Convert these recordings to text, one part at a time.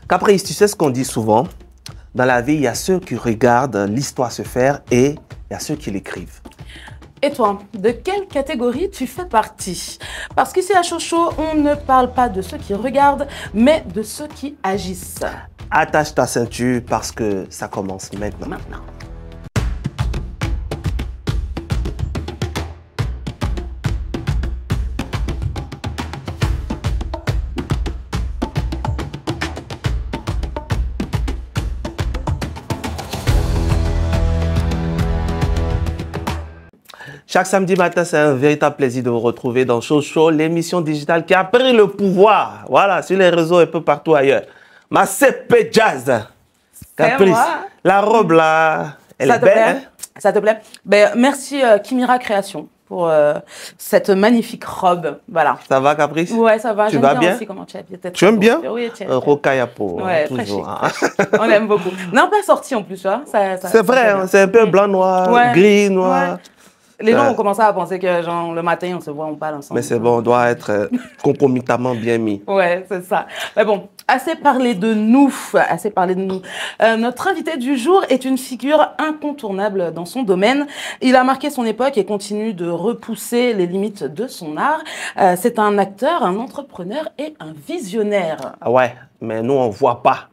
Caprice, tu sais ce qu'on dit souvent? Dans la vie, il y a ceux qui regardent l'histoire se faire et il y a ceux qui l'écrivent. Et toi, de quelle catégorie tu fais partie? Parce qu'ici à Chocho, on ne parle pas de ceux qui regardent, mais de ceux qui agissent. Attache ta ceinture parce que ça commence maintenant. Chaque samedi matin, c'est un véritable plaisir de vous retrouver dans Chocho, l'émission digitale qui a pris le pouvoir. Voilà, sur les réseaux et un peu partout ailleurs. Ma CP Jazz. Caprice, la robe là, elle est belle. Hein? Ça te plaît? Ben, merci Kimira Création pour cette magnifique robe. Voilà. Ça va, Caprice? Ouais, ça va. Tu vas bien? Aussi comment tu habilles. Tu aimes bien? Oui, Rocayapo, ouais, toujours. Hein. On aime beaucoup. On pas sorti en plus, tu vois. C'est vrai, hein, c'est un peu blanc, noir, ouais, gris, noir. Ouais. Les gens ont commencé à penser que genre, le matin, on se voit, on parle ensemble. Mais c'est bon, on doit être concomitamment bien mis. Ouais, c'est ça. Mais bon, assez parlé de nous. Assez parlé de nous. Notre invité du jour est une figure incontournable dans son domaine. Il a marqué son époque et continue de repousser les limites de son art. C'est un acteur, un entrepreneur et un visionnaire. Ah ouais, mais nous, on ne voit pas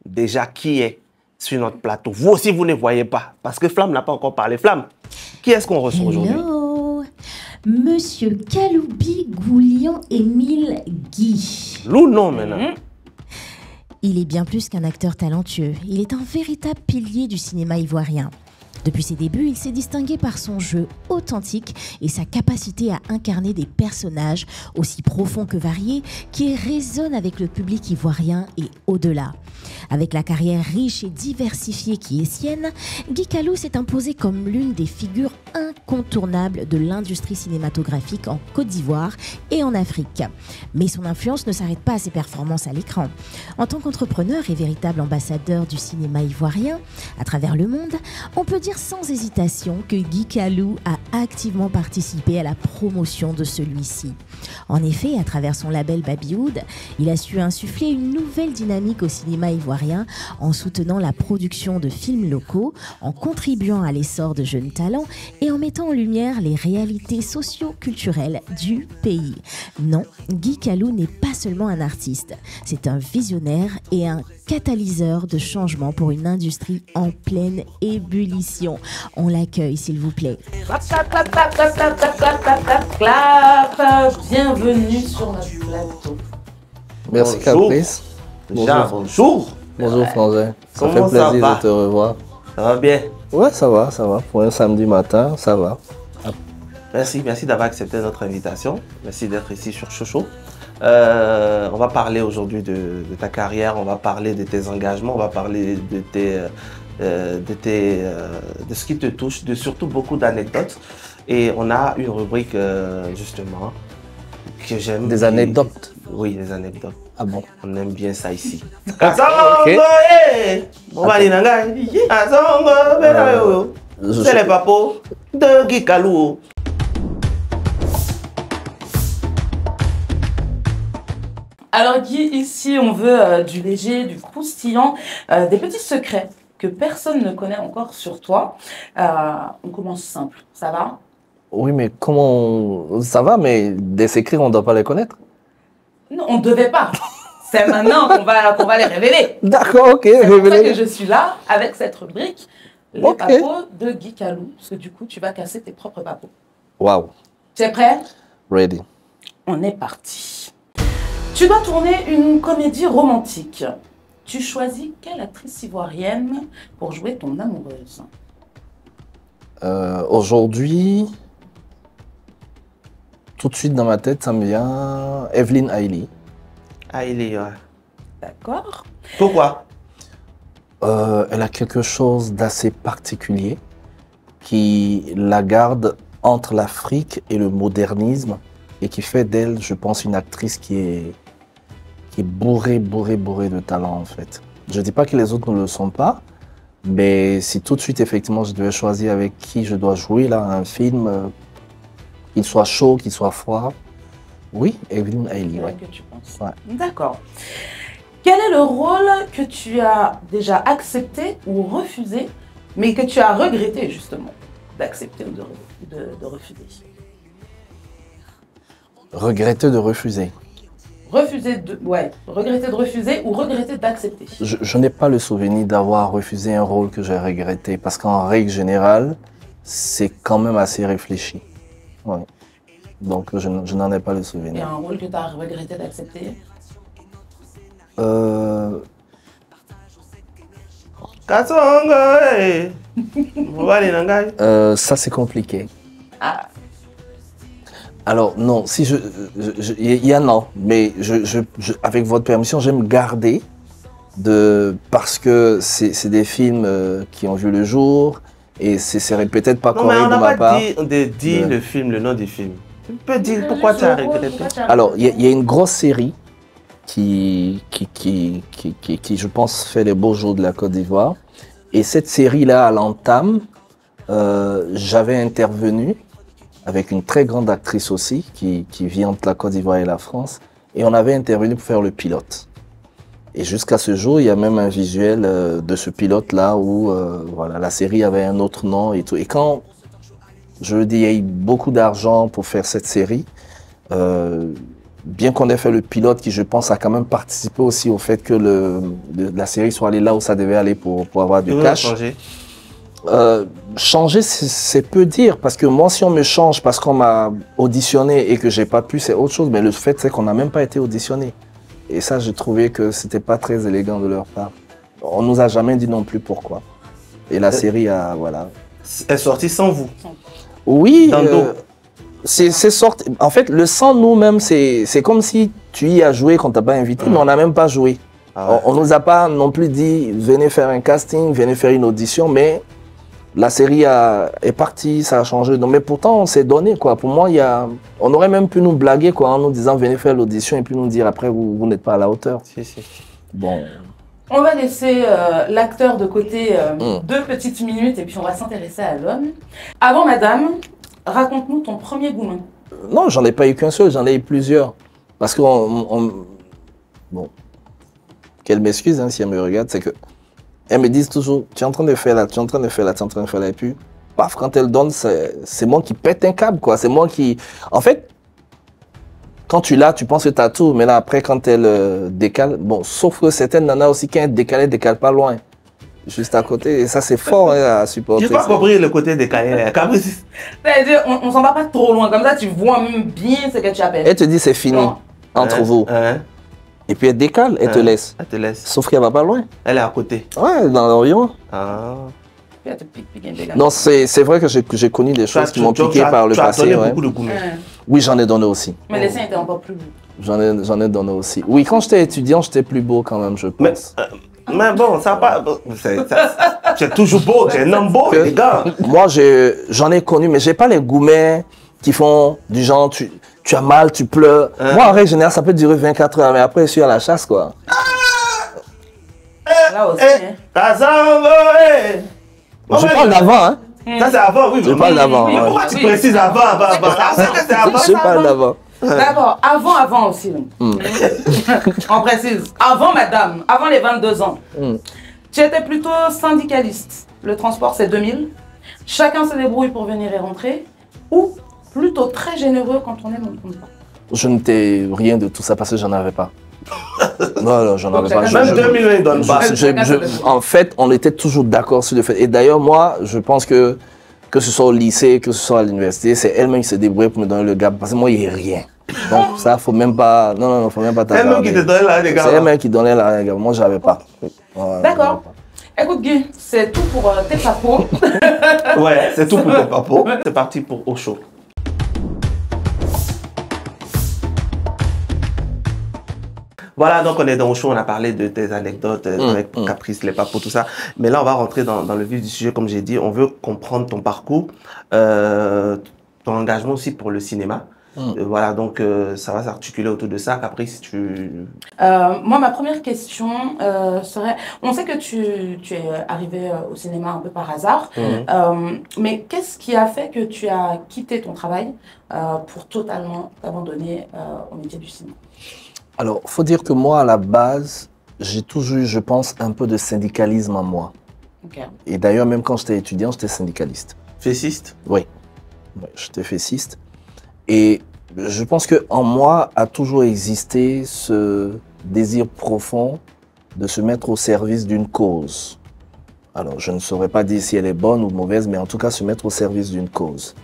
déjà qui est sur notre plateau. Vous aussi, vous ne voyez pas. Parce que Flamme n'a pas encore parlé. Flamme, qui est-ce qu'on reçoit aujourd'hui? Hello, Monsieur Kaloubi Goulian Émile Guy. Lou, non, maintenant. Il est bien plus qu'un acteur talentueux. Il est un véritable pilier du cinéma ivoirien. Depuis ses débuts, il s'est distingué par son jeu authentique et sa capacité à incarner des personnages aussi profonds que variés qui résonnent avec le public ivoirien et au-delà. Avec la carrière riche et diversifiée qui est sienne, Guy Kalou s'est imposé comme l'une des figures incontournables de l'industrie cinématographique en Côte d'Ivoire et en Afrique. Mais son influence ne s'arrête pas à ses performances à l'écran. En tant qu'entrepreneur et véritable ambassadeur du cinéma ivoirien à travers le monde, on peut dire sans hésitation que Guy Kalou a activement participé à la promotion de celui-ci. En effet, à travers son label Babyhood, il a su insuffler une nouvelle dynamique au cinéma ivoirien en soutenant la production de films locaux, en contribuant à l'essor de jeunes talents et en mettant en lumière les réalités socio-culturelles du pays. Non, Guy Kalou n'est pas seulement un artiste, c'est un visionnaire et un catalyseur de changement pour une industrie en pleine ébullition. On l'accueille, s'il vous plaît. Bienvenue sur notre plateau. Merci Caprice. Bonjour. Bonjour Frangin. Ça Comment fait plaisir ça va? de te revoir. Ça va bien? Ouais, ça va, ça va. Pour un samedi matin, ça va. Merci d'avoir accepté notre invitation. Merci d'être ici sur Chocho. On va parler aujourd'hui de ta carrière, on va parler de tes engagements, on va parler de ce qui te touche, de surtout beaucoup d'anecdotes. Et on a une rubrique justement que j'aime. Des anecdotes? Oui, des anecdotes. Ah bon? On aime bien ça ici. C'est les papos de Guy Kalou. Alors Guy, ici on veut du léger, du croustillant, des petits secrets que personne ne connaît encore sur toi. On commence simple, ça va? Oui, mais comment... Ça va, mais des secrets, on ne doit pas les connaître. Non, on ne devait pas. C'est maintenant qu'on va les révéler. D'accord, ok. C'est pour ça que je suis là avec cette rubrique, les papos de Guy Kalou. Parce que du coup, tu vas casser tes propres papos. Waouh. Tu es prêt? Ready. On est parti. Tu dois tourner une comédie romantique. Tu choisis quelle actrice ivoirienne pour jouer ton amoureuse? Aujourd'hui, tout de suite dans ma tête, ça me vient Evelyne Ailey. Ailey, ouais. D'accord. Pourquoi? Elle a quelque chose d'assez particulier qui la garde entre l'Afrique et le modernisme et qui fait d'elle, je pense, une actrice qui est bourrée de talent en fait. Je ne dis pas que les autres ne le sont pas, mais si tout de suite, effectivement, je devais choisir avec qui je dois jouer là, un film, qu'il soit chaud, qu'il soit froid, oui, Evelyne Ailey. Ouais. Que tu penses. Ouais. D'accord. Quel est le rôle que tu as déjà accepté ou refusé, mais que tu as regretté justement d'accepter ou de refuser? Regretter de refuser. Regretter de refuser ou regretter d'accepter. Je n'ai pas le souvenir d'avoir refusé un rôle que j'ai regretté parce qu'en règle générale, c'est quand même assez réfléchi. Ouais. Donc je n'en ai pas le Et souvenir. un rôle que tu as regretté d'accepter? Ça c'est compliqué. Ah. Alors non, si il y a non, mais avec votre permission, j'aime garder parce que c'est des films qui ont vu le jour et ce serait peut-être pas correct de ma part. On n'a pas dit le film, le nom du film. Tu peux dire pourquoi tu as regretté. Alors il y a une grosse série qui, je pense, fait les beaux jours de la Côte d'Ivoire. Et cette série-là, à l'entame, j'avais intervenu avec une très grande actrice aussi, qui vit entre la Côte d'Ivoire et la France. Et on avait intervenu pour faire le pilote. Et jusqu'à ce jour, il y a même un visuel de ce pilote-là où voilà, la série avait un autre nom et tout. Et quand, je le dis, il y a eu beaucoup d'argent pour faire cette série, bien qu'on ait fait le pilote qui, je pense, a quand même participé aussi au fait que la série soit allée là où ça devait aller pour avoir du cash. Changer, c'est peu dire, parce que moi, si on me change parce qu'on m'a auditionné et que j'ai pas pu, c'est autre chose. Mais le fait, c'est qu'on n'a même pas été auditionné. Et ça, j'ai trouvé que c'était pas très élégant de leur part. On nous a jamais dit non plus pourquoi. Et la série a, voilà. Est sortie sans vous? Oui. C'est sorti. En fait, le sans nous-mêmes, c'est comme si tu y as joué quand t'as pas invité, mais on n'a même pas joué. Ah ouais. On nous a pas non plus dit venez faire un casting, venez faire une audition, mais la série est partie, ça a changé. Donc, mais pourtant, on s'est donné, quoi. Pour moi, on aurait même pu nous blaguer, quoi, en nous disant venez faire l'audition et puis nous dire après vous n'êtes pas à la hauteur. Si, si. Bon. On va laisser l'acteur de côté 2 petites minutes et puis on va s'intéresser à l'homme. Avant, madame, raconte-nous ton premier gourmand. Non, j'en ai pas eu qu'un seul, j'en ai eu plusieurs. Parce que bon, qu'elle m'excuse hein, si elle me regarde, c'est que elles me disent toujours, tu es en train de faire là, tu es en train de faire là, tu es en train de faire là. Et puis, paf, quand elle donne, c'est moi qui pète un câble, quoi. C'est moi qui... En fait, quand tu l'as, tu penses que tu as tout. Mais là, après, quand elle décale... Bon, sauf que certaines nanas aussi, quand elles décalent pas loin. Juste à côté. Et ça, c'est fort hein, à supporter. J'ai pas compris le côté décalé. C'est-à-dire, on s'en va pas trop loin. Comme ça, tu vois même bien ce que tu appelles. Elle te dit, c'est fini entre vous. Et puis elle décale, elle te laisse. Elle te laisse. Sauf qu'elle va pas loin. Elle est à côté. Ouais, dans l'environ. Ah. Non, c'est vrai que j'ai connu des choses qui m'ont piqué par le passé. Tu as donné beaucoup de gourmets. Oui, j'en ai donné aussi. Mais les seins étaient encore plus beaux. J'en ai donné aussi. Oui, quand j'étais étudiant, j'étais plus beau quand même, je pense. Mais bon, ça va pas. C'est toujours beau, c'est un homme beau, les gars. Moi, j'en ai connu, mais j'ai pas les gourmets qui font du genre, tu as mal, tu pleures. Moi, en règle générale, ça peut durer 24 heures, mais après, je suis à la chasse, quoi. Là aussi, Je parle d'avant, hein. Ça, c'est avant, oui. Je parle d'avant. Mais pourquoi tu précises avant? Je parle d'avant. D'accord, avant aussi. On précise. Avant, madame, avant les 22 ans. Tu étais plutôt syndicaliste. Le transport, c'est 2000. Chacun se débrouille pour venir et rentrer. Ou plutôt très généreux quand on aime, on ne compte pas. Je n'étais rien de tout ça parce que j'en avais pas. Non, j'en avais pas. Même 2000, ils ne donnent pas. En fait, on était toujours d'accord sur le fait. Et d'ailleurs, moi, je pense que ce soit au lycée, que ce soit à l'université, c'est elle-même qui se débrouille pour me donner le gap. Parce que moi, il n'y a rien. Donc ça, faut même pas... Non, faut même pas t'attendre. C'est elle-même qui te donnait la gars. C'est elle-même qui donnait la gars. Moi, j'avais pas. D'accord. Écoute Guy, c'est tout pour tes papos. Ouais, c'est tout pour tes papos. C'est parti pour Au Chaud. Voilà, donc on est dans Au Chaud, on a parlé de tes anecdotes avec Caprice, les papos, tout ça. Mais là, on va rentrer dans le vif du sujet, comme j'ai dit. On veut comprendre ton parcours, ton engagement aussi pour le cinéma. Voilà, donc ça va s'articuler autour de ça. Caprice, moi, ma première question serait... On sait que tu es arrivé au cinéma un peu par hasard, mais qu'est-ce qui a fait que tu as quitté ton travail pour totalement t'abandonner au métier du cinéma? Alors, il faut dire que moi, à la base, j'ai toujours eu, je pense, un peu de syndicalisme en moi. Okay. Et d'ailleurs, même quand j'étais étudiant, j'étais syndicaliste. Fessiste? Oui, j'étais fessiste. Et je pense qu'en moi a toujours existé ce désir profond de se mettre au service d'une cause. Alors, je ne saurais pas dire si elle est bonne ou mauvaise, mais en tout cas, se mettre au service d'une cause.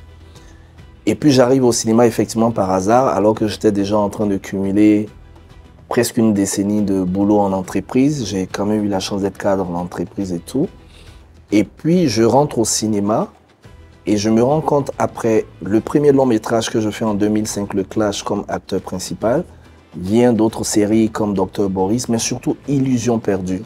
Et puis, j'arrive au cinéma, effectivement, par hasard, alors que j'étais déjà en train de cumuler presque une décennie de boulot en entreprise. J'ai quand même eu la chance d'être cadre en entreprise et tout. Et puis, je rentre au cinéma et je me rends compte, après le premier long métrage que je fais en 2005, Le Clash, comme acteur principal, vient d'autres séries comme Dr Boris, mais surtout Illusion perdue,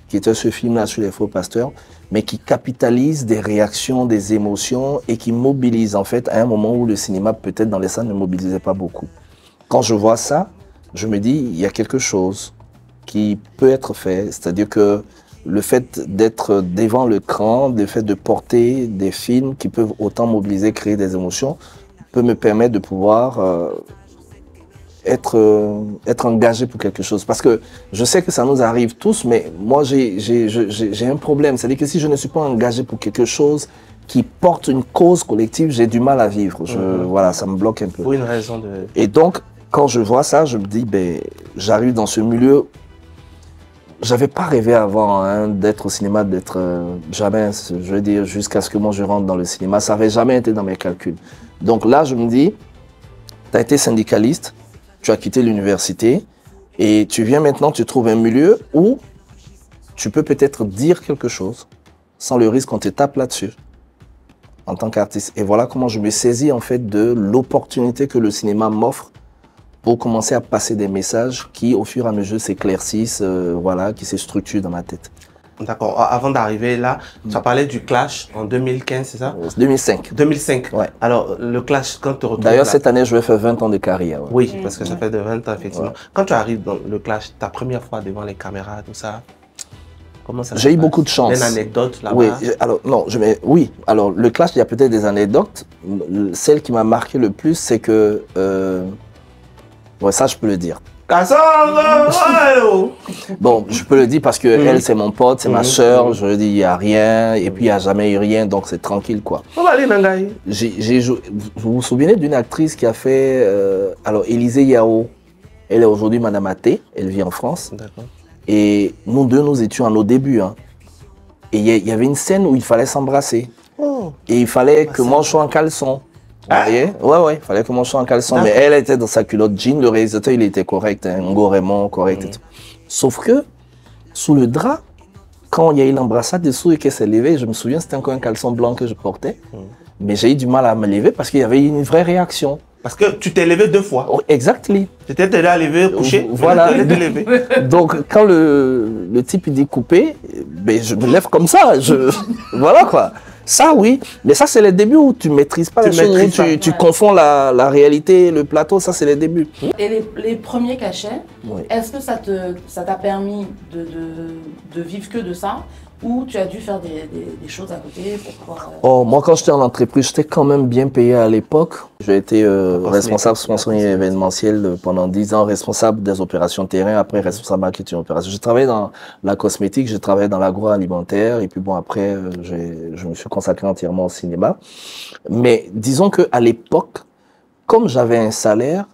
qui était ce film-là sur les faux pasteurs, mais qui capitalise des réactions, des émotions et qui mobilise en fait à un moment où le cinéma, peut-être dans les salles, ne mobilisait pas beaucoup. Quand je vois ça, je me dis, il y a quelque chose qui peut être fait, c'est-à-dire que le fait d'être devant l'écran, le fait de porter des films qui peuvent autant mobiliser, créer des émotions, peut me permettre de pouvoir être engagé pour quelque chose. Parce que je sais que ça nous arrive tous, mais moi j'ai un problème. C'est-à-dire que si je ne suis pas engagé pour quelque chose qui porte une cause collective, j'ai du mal à vivre. Voilà, ça me bloque un peu. Pour une raison de... Et donc, quand je vois ça, je me dis, ben, j'arrive dans ce milieu. J'avais pas rêvé avant hein, d'être au cinéma, d'être jamais, je veux dire, jusqu'à ce que moi je rentre dans le cinéma. Ça n'avait jamais été dans mes calculs. Donc là, je me dis, tu as été syndicaliste, tu as quitté l'université et tu viens maintenant, tu trouves un milieu où tu peux peut-être dire quelque chose sans le risque qu'on te tape là-dessus en tant qu'artiste. Et voilà comment je me saisis en fait de l'opportunité que le cinéma m'offre pour commencer à passer des messages qui, au fur et à mesure, s'éclaircissent, voilà, qui se structurent dans ma tête. D'accord. Avant d'arriver là, tu as parlé du Clash en 2015, c'est ça? 2005. 2005. Ouais. Alors, le Clash, quand tu retrouves... D'ailleurs, cette année, je vais faire 20 ans de carrière. Ouais. Oui, parce que ça fait de 20 ans, effectivement. Ouais. Quand tu arrives dans le Clash, ta première fois devant les caméras, tout ça, comment ça se passe? J'ai eu beaucoup de chance. Une anecdote là-bas? Oui, alors, non, oui. Alors, le Clash, il y a peut-être des anecdotes. Celle qui m'a marqué le plus, c'est que... ouais, ça, je peux le dire. Bon, je peux le dire parce que elle, c'est mon pote, c'est ma sœur. Je lui dis, il n'y a rien. Et puis, il n'y a jamais eu rien. Donc, c'est tranquille, quoi. On va aller, Nangaï. J'ai joué... Vous vous souvenez d'une actrice qui a fait... alors, Élisée Yao. Elle est aujourd'hui Madame Athé. Elle vit en France. D'accord. Et nous deux, nous étions à nos débuts. Hein. Et il y avait une scène où il fallait s'embrasser. Oh. Et il fallait que moi, je sois en caleçon. Vous voyez? Ouais, il fallait que moi je sois en caleçon. Mais elle était dans sa culotte jean. Le réalisateur, il était correct. Hein, Ngo Raymond, correct et tout. Sauf que, sous le drap, quand il y a eu l'embrassade dessous et qu'elle s'est levée, je me souviens, c'était encore un caleçon blanc que je portais. Mais j'ai eu du mal à me lever parce qu'il y avait une vraie réaction. Parce que tu t'es levé 2 fois. Oh, exactement. Tu t'es déjà levé, couché. Voilà. Levé. Donc, quand le type il dit couper, ben, je me lève comme ça. Voilà quoi. Ça, oui. Mais ça, c'est les débuts où tu ne maîtrises pas les choses. Tu confonds la réalité et le plateau. Ça, c'est les débuts. Et les premiers cachets, Oui. est-ce que ça t'a permis de vivre que de ça? Ou tu as dû faire des choses à côté pour pouvoir... Oh, moi, quand j'étais en entreprise, j'étais quand même bien payé à l'époque. J'ai été responsable sponsoring événementiel pendant 10 ans, responsable des opérations terrain, après responsable marketing opération. J'ai travaillé dans la cosmétique, j'ai travaillé dans l'agroalimentaire, et puis bon, après, je me suis consacré entièrement au cinéma. Mais disons qu'à l'époque, comme j'avais un salaire,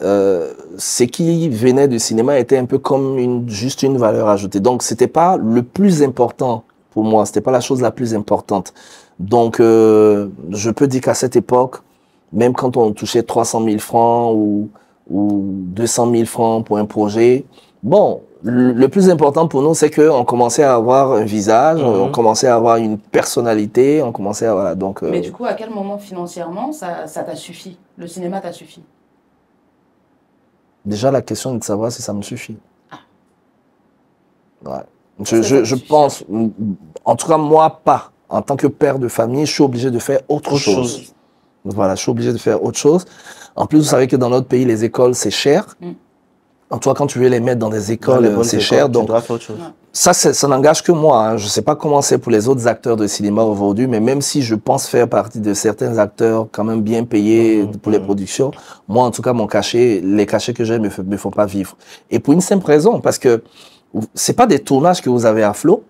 ce qui venait du cinéma était un peu comme juste une valeur ajoutée. Donc, c'était pas le plus important pour moi. C'était pas la chose la plus importante. Donc, je peux dire qu'à cette époque, même quand on touchait 300 000 francs ou 200 000 francs pour un projet, bon, le plus important pour nous, c'est qu'on commençait à avoir un visage, on commençait à avoir une personnalité, on commençait à... Voilà, donc, Mais du coup, à quel moment financièrement ça t'a suffi? Le cinéma t'a suffi? Déjà, la question est de savoir si ça me suffit. Ouais. Je pense, en tout cas, moi, pas. En tant que père de famille, je suis obligé de faire autre chose. Voilà, je suis obligé de faire autre chose. En plus, vous savez que dans notre pays, les écoles, c'est cher. En toi, quand tu veux les mettre dans des écoles, c'est cher. Donc, ça n'engage que moi. Hein. Je ne sais pas comment c'est pour les autres acteurs de cinéma aujourd'hui, mais même si je pense faire partie de certains acteurs quand même bien payés pour les productions, moi, en tout cas, les cachets que j'ai me font pas vivre. Et pour une simple raison, parce que c'est pas des tournages que vous avez à flot,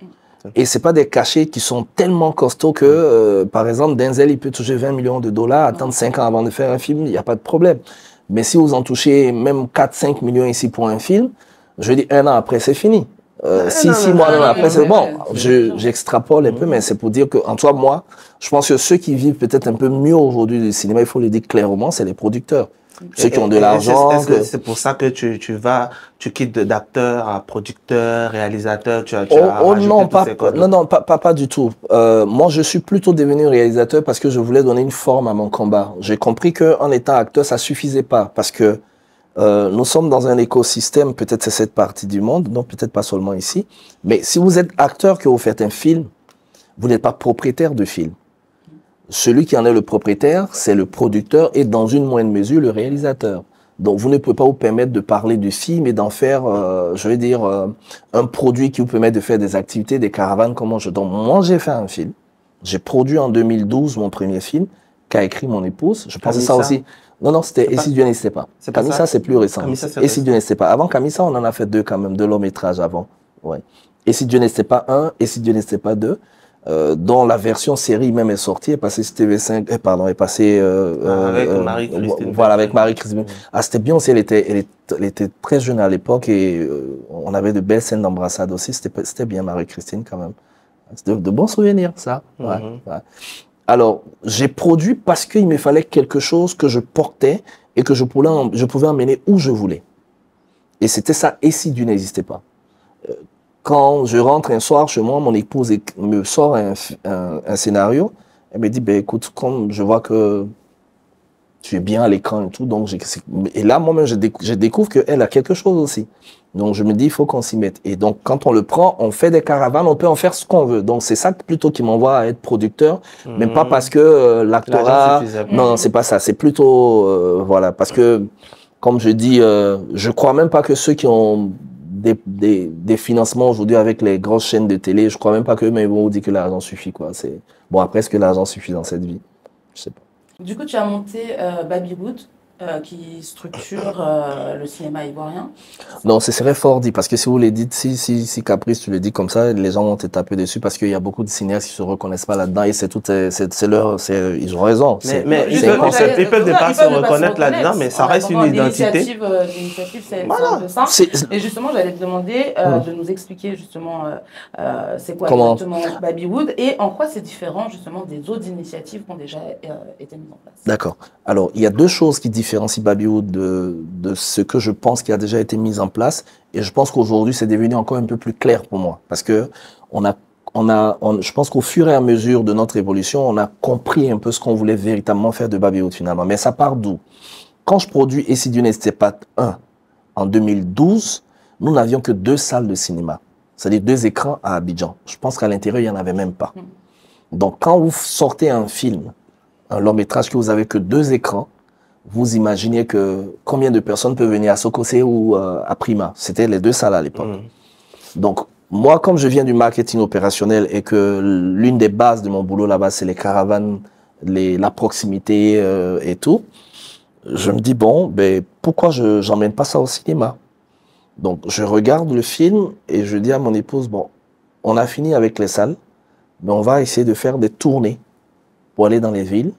et c'est pas des cachets qui sont tellement costauds que, par exemple, Denzel, il peut toucher 20 millions de dollars, attendre 5 ans avant de faire un film, il n'y a pas de problème. Mais si vous en touchez même 4-5 millions ici pour un film, je dis 1 an après, c'est fini. 6 mois après, c'est bon. J'extrapole un peu, mais c'est pour dire que, en toi, moi, je pense que ceux qui vivent peut-être un peu mieux aujourd'hui du cinéma, il faut le dire clairement, c'est les producteurs. Ceux qui ont de l'argent. C'est pour ça que tu quittes d'acteur à producteur, réalisateur, non, pas du tout. Moi, je suis plutôt devenu réalisateur parce que je voulais donner une forme à mon combat. J'ai compris qu'en étant acteur, ça suffisait pas parce que nous sommes dans un écosystème, peut-être c'est cette partie du monde, donc peut-être pas seulement ici, mais si vous êtes acteur, que vous faites un film, vous n'êtes pas propriétaire du film. Celui qui en est le propriétaire, c'est le producteur et dans une moindre mesure, le réalisateur. Donc, vous ne pouvez pas vous permettre de parler du film et d'en faire, un produit qui vous permet de faire des activités, des caravanes, Donc, moi, j'ai fait un film. J'ai produit en 2012 mon premier film, qu'a écrit mon épouse. Je pensais ça aussi. Non, c'était Et si Dieu n'existait pas. Camissa, c'est plus récent. Et si Dieu n'existait pas. Avant Camissa, on en a fait 2 quand même, 2 longs métrages avant. Ouais. Et si Dieu n'existait pas 1, Et si Dieu n'existait pas 2. Dont la version série même est sortie, est passée sur TV5, est passée avec Marie-Christine. Voilà, avec Marie-Christine. Ah, c'était bien aussi, elle était très jeune à l'époque et on avait de belles scènes d'embrassade aussi. C'était bien Marie-Christine quand même. C'était de bons souvenirs, ça. Ouais. Alors, j'ai produit parce qu'il me fallait quelque chose que je portais et que je pouvais emmener où je voulais. Et c'était ça, Et si Dieu n'existait pas. Quand je rentre un soir chez moi, mon épouse me sort un scénario. Elle me dit, écoute, comme je vois que tu es bien à l'écran et tout, donc et là, moi-même, je découvre qu'elle a quelque chose aussi. Donc, je me dis, il faut qu'on s'y mette. Et donc, quand on le prend, on fait des caravanes, on peut en faire ce qu'on veut. Donc, c'est ça plutôt qui m'envoie à être producteur, mais pas parce que l'actorat... Non, c'est pas ça. C'est plutôt, parce que, comme je dis, je crois même pas que ceux qui ont des financements aujourd'hui avec les grosses chaînes de télé, je crois même pas qu'eux-mêmes ils vont vous dire que l'argent suffit, quoi. Bon, après, est-ce que l'argent suffit dans cette vie? Je sais pas. Du coup, tu as monté Babywood, qui structure le cinéma ivoirien. Non, ce serait fort dit, parce que si vous le dites, si Caprice, tu le dis comme ça, les gens vont te taper dessus, parce qu'il y a beaucoup de cinéastes qui se reconnaissent pas là-dedans, et ils ont raison. Mais ils peuvent pas se reconnaître là-dedans, mais ça reste une identité. L'initiative, c'est ça. Et justement, j'allais te demander de nous expliquer justement c'est quoi exactement Babywood, et en quoi c'est différent justement des autres initiatives qui ont déjà été mises en place. D'accord. Alors, il y a 2 choses qui différencie Babywood de ce que je pense qui a déjà été mis en place. Et je pense qu'aujourd'hui, c'est devenu encore un peu plus clair pour moi. Parce que je pense qu'au fur et à mesure de notre évolution, on a compris un peu ce qu'on voulait véritablement faire de Babywood finalement. Mais ça part d'où? Quand je produis Et si Dieu n'existait pas 1 en 2012, nous n'avions que 2 salles de cinéma. C'est-à-dire 2 écrans à Abidjan. Je pense qu'à l'intérieur, il n'y en avait même pas. Donc, quand vous sortez un film, un long métrage que vous avez que 2 écrans, vous imaginez que combien de personnes peuvent venir à Sokosé ou à Prima. C'était les 2 salles à l'époque. Donc, moi, comme je viens du marketing opérationnel et que l'une des bases de mon boulot là-bas, c'est les caravanes, la proximité et tout, je me dis, pourquoi je n'emmène pas ça au cinéma? Donc, je regarde le film et je dis à mon épouse, on a fini avec les salles, mais on va essayer de faire des tournées pour aller dans les villes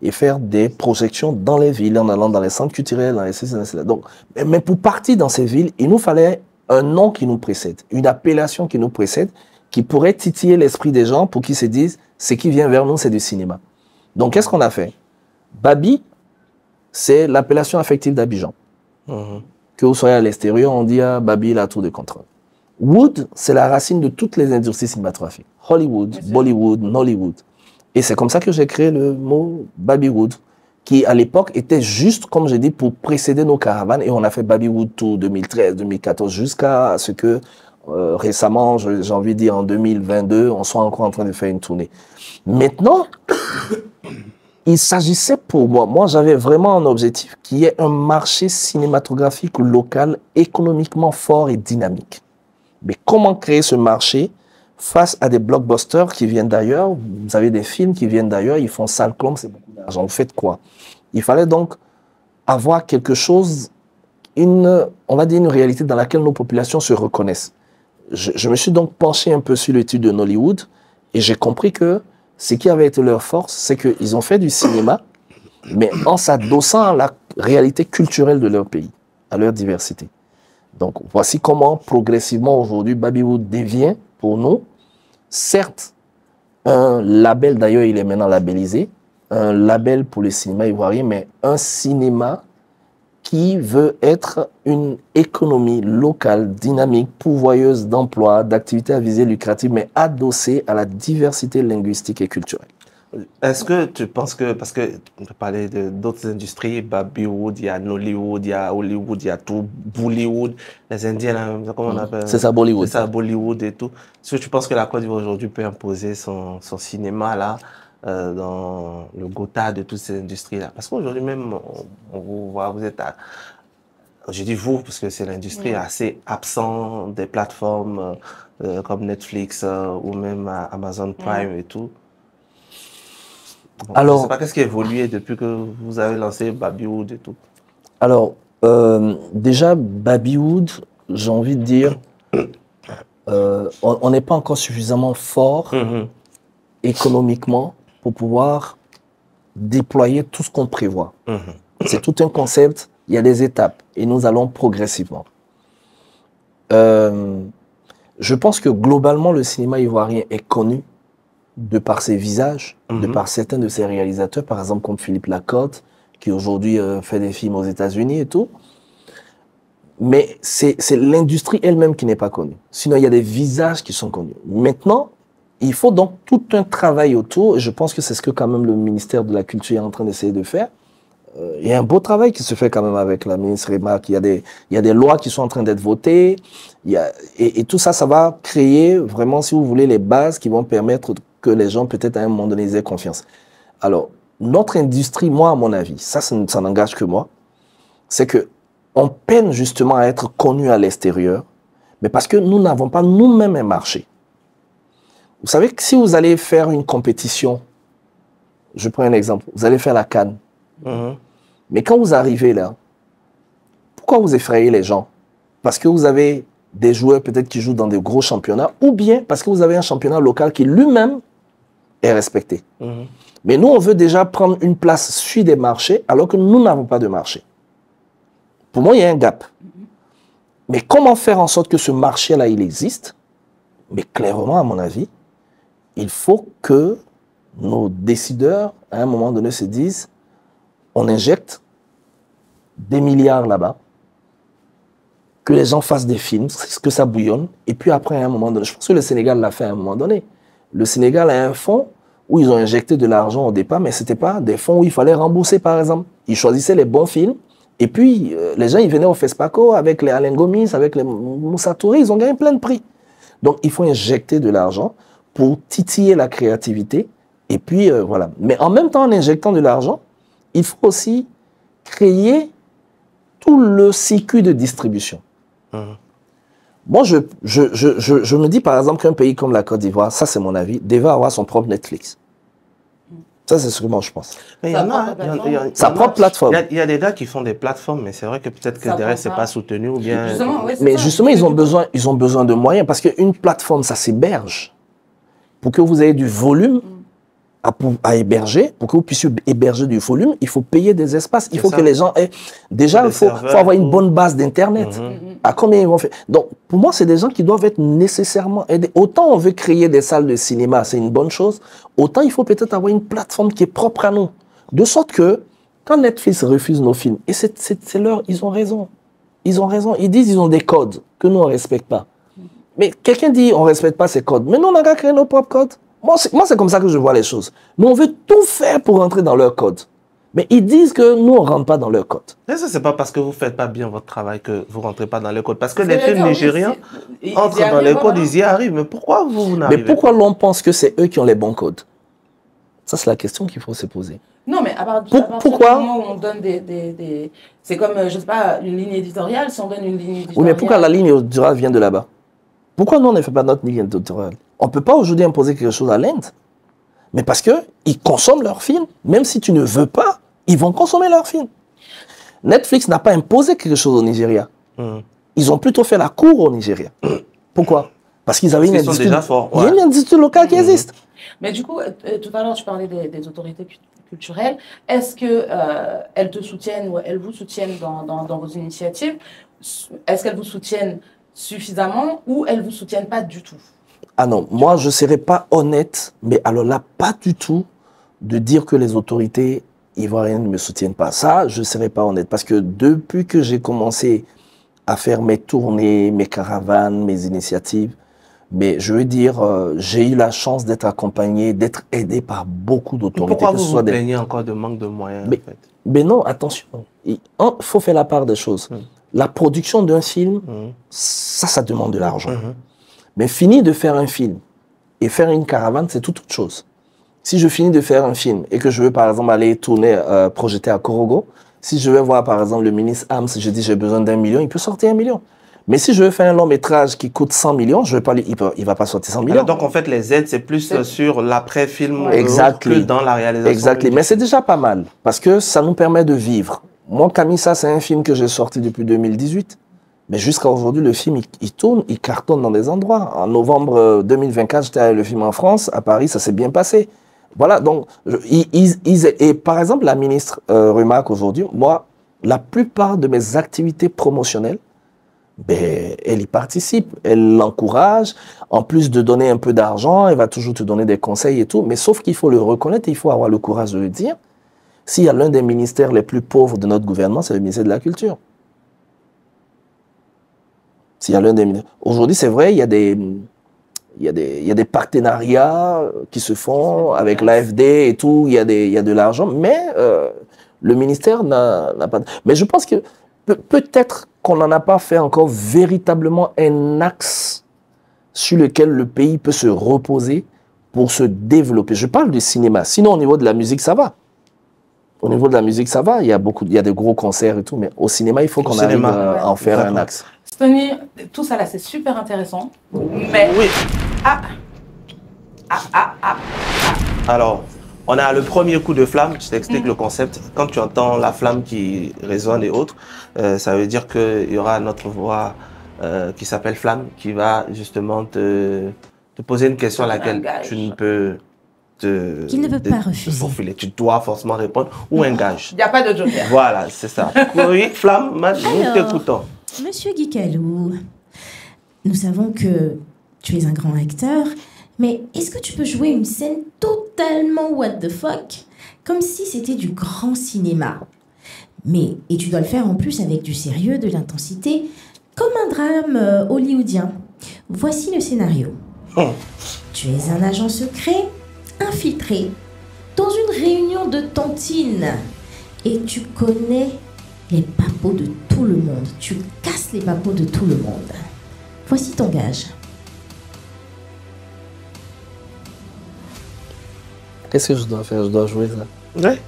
et faire des projections dans les villes, en allant dans les centres culturels, dans les... Donc, mais pour partir dans ces villes, il nous fallait un nom qui nous précède, une appellation qui nous précède, qui pourrait titiller l'esprit des gens pour qu'ils se disent, ce qui vient vers nous, c'est du cinéma. Donc, qu'est-ce qu'on a fait? Babi, c'est l'appellation affective d'Abidjan. Que vous soyez à l'extérieur, on dit à Babi la tour de contrôle. Wood, c'est la racine de toutes les industries cinématographiques. Hollywood, Bollywood, Nollywood. Et c'est comme ça que j'ai créé le mot Babywood, qui à l'époque était juste, comme j'ai dit, pour précéder nos caravanes. Et on a fait Babywood Tour 2013, 2014, jusqu'à ce que récemment, j'ai envie de dire en 2022, on soit encore en train de faire une tournée. Maintenant, il s'agissait pour moi j'avais vraiment un objectif qui est un marché cinématographique local économiquement fort et dynamique. Mais comment créer ce marché face à des blockbusters qui viennent d'ailleurs? Vous avez des films qui viennent d'ailleurs, ils font sale clombe, c'est beaucoup d'argent. Vous faites quoi? Il fallait donc avoir quelque chose, on va dire une réalité dans laquelle nos populations se reconnaissent. Je me suis donc penché un peu sur l'étude de Nollywood et j'ai compris que ce qui avait été leur force, c'est qu'ils ont fait du cinéma, mais en s'adossant à la réalité culturelle de leur pays, à leur diversité. Donc, voici comment, progressivement, aujourd'hui, Babywood devient, pour nous, certes, un label, d'ailleurs, il est maintenant labellisé, un label pour le cinéma ivoirien, mais un cinéma qui veut être une économie locale, dynamique, pourvoyeuse d'emplois, d'activités à visée lucrative, mais adossée à la diversité linguistique et culturelle. Est-ce que tu penses que, parce que on peut parler d'autres industries, Babywood, il y a Nollywood, il y a Hollywood, il y a tout, Bollywood, les Indiens, là, comment on appelle? C'est ça, Bollywood. C'est ça, Bollywood et tout. Est-ce que tu penses que la Côte d'Ivoire aujourd'hui peut imposer son cinéma là dans le quota de toutes ces industries-là? Parce qu'aujourd'hui même, on vous voit, vous êtes à... Je dis vous, parce que c'est l'industrie assez absent des plateformes comme Netflix ou même Amazon Prime et tout. Bon, alors, je ne sais pas qu'est-ce qui a évolué depuis que vous avez lancé Babywood et tout. Alors, déjà, Babywood, j'ai envie de dire, on n'est pas encore suffisamment fort économiquement pour pouvoir déployer tout ce qu'on prévoit. C'est tout un concept, il y a des étapes et nous allons progressivement. Je pense que globalement, le cinéma ivoirien est connu de par ses visages, de par certains de ses réalisateurs, par exemple comme Philippe Lacotte, qui aujourd'hui fait des films aux États-Unis et tout. Mais c'est l'industrie elle-même qui n'est pas connue. Sinon, il y a des visages qui sont connus. Maintenant, il faut donc tout un travail autour, et je pense que c'est ce que quand même le ministère de la Culture est en train d'essayer de faire. Il y a un beau travail qui se fait quand même avec la ministre Remarque. Il y a des lois qui sont en train d'être votées. Et tout ça, ça va créer vraiment, si vous voulez, les bases qui vont permettre que les gens, peut-être à un moment donné, aient confiance. Alors, notre industrie, moi, à mon avis, ça n'engage que moi, c'est que on peine justement à être connu à l'extérieur, mais parce que nous n'avons pas nous-mêmes un marché. Vous savez que si vous allez faire une compétition, je prends un exemple, vous allez faire la CAN, mais quand vous arrivez là, pourquoi vous effrayez les gens? Parce que vous avez des joueurs peut-être qui jouent dans des gros championnats, ou bien parce que vous avez un championnat local qui lui-même est respecté. Mais nous, on veut déjà prendre une place sur des marchés, alors que nous n'avons pas de marché. Pour moi, il y a un gap. Mais comment faire en sorte que ce marché-là, il existe? Mais clairement, à mon avis, il faut que nos décideurs, à un moment donné, se disent, on injecte des milliards là-bas, que les gens fassent des films, que ça bouillonne, et puis après, à un moment donné, je pense que le Sénégal l'a fait à un moment donné. Le Sénégal a un fonds où ils ont injecté de l'argent au départ, mais ce n'était pas des fonds où il fallait rembourser, par exemple. Ils choisissaient les bons films, et puis les gens, ils venaient au FESPACO avec les Alain Gomis, avec les Moussa Touré, ils ont gagné plein de prix. Donc, il faut injecter de l'argent pour titiller la créativité, et puis voilà. Mais en même temps, en injectant de l'argent, il faut aussi créer tout le circuit de distribution. Moi, je me dis par exemple qu'un pays comme la Côte d'Ivoire, ça c'est mon avis, devait avoir son propre Netflix. Ça, c'est ce que moi je pense. Mais il y en a, sa propre plateforme. Il y a des gars qui font des plateformes, mais c'est vrai que peut-être que derrière, c'est pas soutenu ou bien... Mais justement, ils ont besoin de moyens parce qu'une plateforme, ça s'héberge. Pour que vous ayez du volume à héberger, pour que vous puissiez héberger du volume, il faut payer des espaces. Il faut que les gens aient... Déjà, il faut avoir une bonne base d'Internet. À combien ils vont faire? Donc, pour moi, c'est des gens qui doivent être nécessairement aidés. Autant on veut créer des salles de cinéma, c'est une bonne chose. Autant il faut peut-être avoir une plateforme qui est propre à nous. De sorte que, quand Netflix refuse nos films, et c'est leur... Ils ont raison. Ils ont raison. Ils disent qu'ils ont des codes que nous, on ne respecte pas. Mais quelqu'un dit on ne respecte pas ces codes. Mais nous, on a qu'à créer nos propres codes. Moi, c'est comme ça que je vois les choses. Nous, on veut tout faire pour rentrer dans leur code. Mais ils disent que nous, on ne rentre pas dans leur code. Mais ça, ce n'est pas parce que vous ne faites pas bien votre travail que vous ne rentrez pas dans leur code. Parce que les films nigériens entrent dans les codes, ils y arrivent. Mais pourquoi vous n'arrivez pas? Mais pourquoi l'on pense que c'est eux qui ont les bons codes? Ça, c'est la question qu'il faut se poser. Non, mais à partir pourquoi du moment où on donne des... C'est comme, je sais pas, une ligne éditoriale, si on donne une ligne éditoriale... Oui, mais pourquoi la ligne éditoriale vient de là-bas? Pourquoi nous, on ne fait pas notre ligne éditoriale? On ne peut pas aujourd'hui imposer quelque chose à l'Inde. Mais parce qu'ils consomment leurs films. Même si tu ne veux pas, ils vont consommer leurs films. Netflix n'a pas imposé quelque chose au Nigeria. Ils ont plutôt fait la cour au Nigeria. Pourquoi? Parce qu'ils avaient une industrie... déjà forts. Il y a une industrie locale qui existe. Mais du coup, tout à l'heure, tu parlais des autorités culturelles. Est-ce qu'elles te soutiennent ou elles vous soutiennent dans vos initiatives? Est-ce qu'elles vous soutiennent suffisamment ou elles ne vous soutiennent pas du tout? Ah non, moi, je ne serais pas honnête, mais alors là, pas du tout, de dire que les autorités ivoiriennes ne me soutiennent pas. Ça, je ne serais pas honnête. Parce que depuis que j'ai commencé à faire mes tournées, mes caravanes, mes initiatives, mais je veux dire, j'ai eu la chance d'être accompagné, d'être aidé par beaucoup d'autorités. Pourquoi vous vous plaignez encore de manque de moyens, en fait? Mais non, attention, il faut faire la part des choses. La production d'un film, ça demande de l'argent. Mais finir de faire un film et faire une caravane, c'est toute autre chose. Si je finis de faire un film et que je veux, par exemple, aller tourner, projeter à Korogo, si je vais voir, par exemple, le ministre Hams, je dis j'ai besoin d'1 million, il peut sortir 1 million. Mais si je veux faire un long métrage qui coûte 100 millions, je vais pas il ne va pas sortir 100 millions. Alors donc, en fait, les aides, c'est plus sur l'après-film que dans la réalisation. Exactement. Mais c'est déjà pas mal parce que ça nous permet de vivre. Moi, Kamissa, c'est un film que j'ai sorti depuis 2018. Mais jusqu'à aujourd'hui, le film, il tourne, il cartonne dans des endroits. En novembre 2024, j'étais avec le film en France. À Paris, ça s'est bien passé. Voilà, donc, et par exemple, la ministre remarque aujourd'hui, moi, la plupart de mes activités promotionnelles, ben, elle y participe, elle l'encourage. En plus de donner un peu d'argent, elle va toujours te donner des conseils et tout. Mais sauf qu'il faut le reconnaître, il faut avoir le courage de le dire. S'il y a l'un des ministères les plus pauvres de notre gouvernement, c'est le ministère de la Culture. S'il y a l'un des ministères. Aujourd'hui, c'est vrai, il y a des partenariats qui se font avec l'AFD et tout, il y a de l'argent, mais le ministère n'a pas... Mais je pense que peut-être qu'on n'en a pas fait encore véritablement un axe sur lequel le pays peut se reposer pour se développer. Je parle du cinéma. Sinon, au niveau de la musique, ça va. Au niveau de la musique, ça va. Il y a des gros concerts et tout, mais au cinéma, il faut qu'on arrive à en faire un axe. Tony, tout ça là, c'est super intéressant. Mais... Oui. Ah. Alors, on a le premier coup de flamme. Je t'explique le concept. Quand tu entends la flamme qui résonne et autres, ça veut dire qu'il y aura notre voix qui s'appelle Flamme qui va justement te poser une question à laquelle tu ne peux qu'il ne peut pas refuser. Tu dois forcément répondre ou un gage. Il n'y a pas de joker. Voilà, c'est ça. Oui, Flamme, nous t'écoutons. Monsieur Guikalou, nous savons que tu es un grand acteur, mais est-ce que tu peux jouer une scène totalement what the fuck, comme si c'était du grand cinéma? Et tu dois le faire en plus avec du sérieux, de l'intensité, comme un drame hollywoodien. Voici le scénario. Tu es un agent secret, infiltré, dans une réunion de tontine, et tu connais les papeaux de tout le monde. Tu casses les papeaux de tout le monde. Voici ton gage. Qu'est-ce que je dois faire? Je dois jouer ça? Ouais.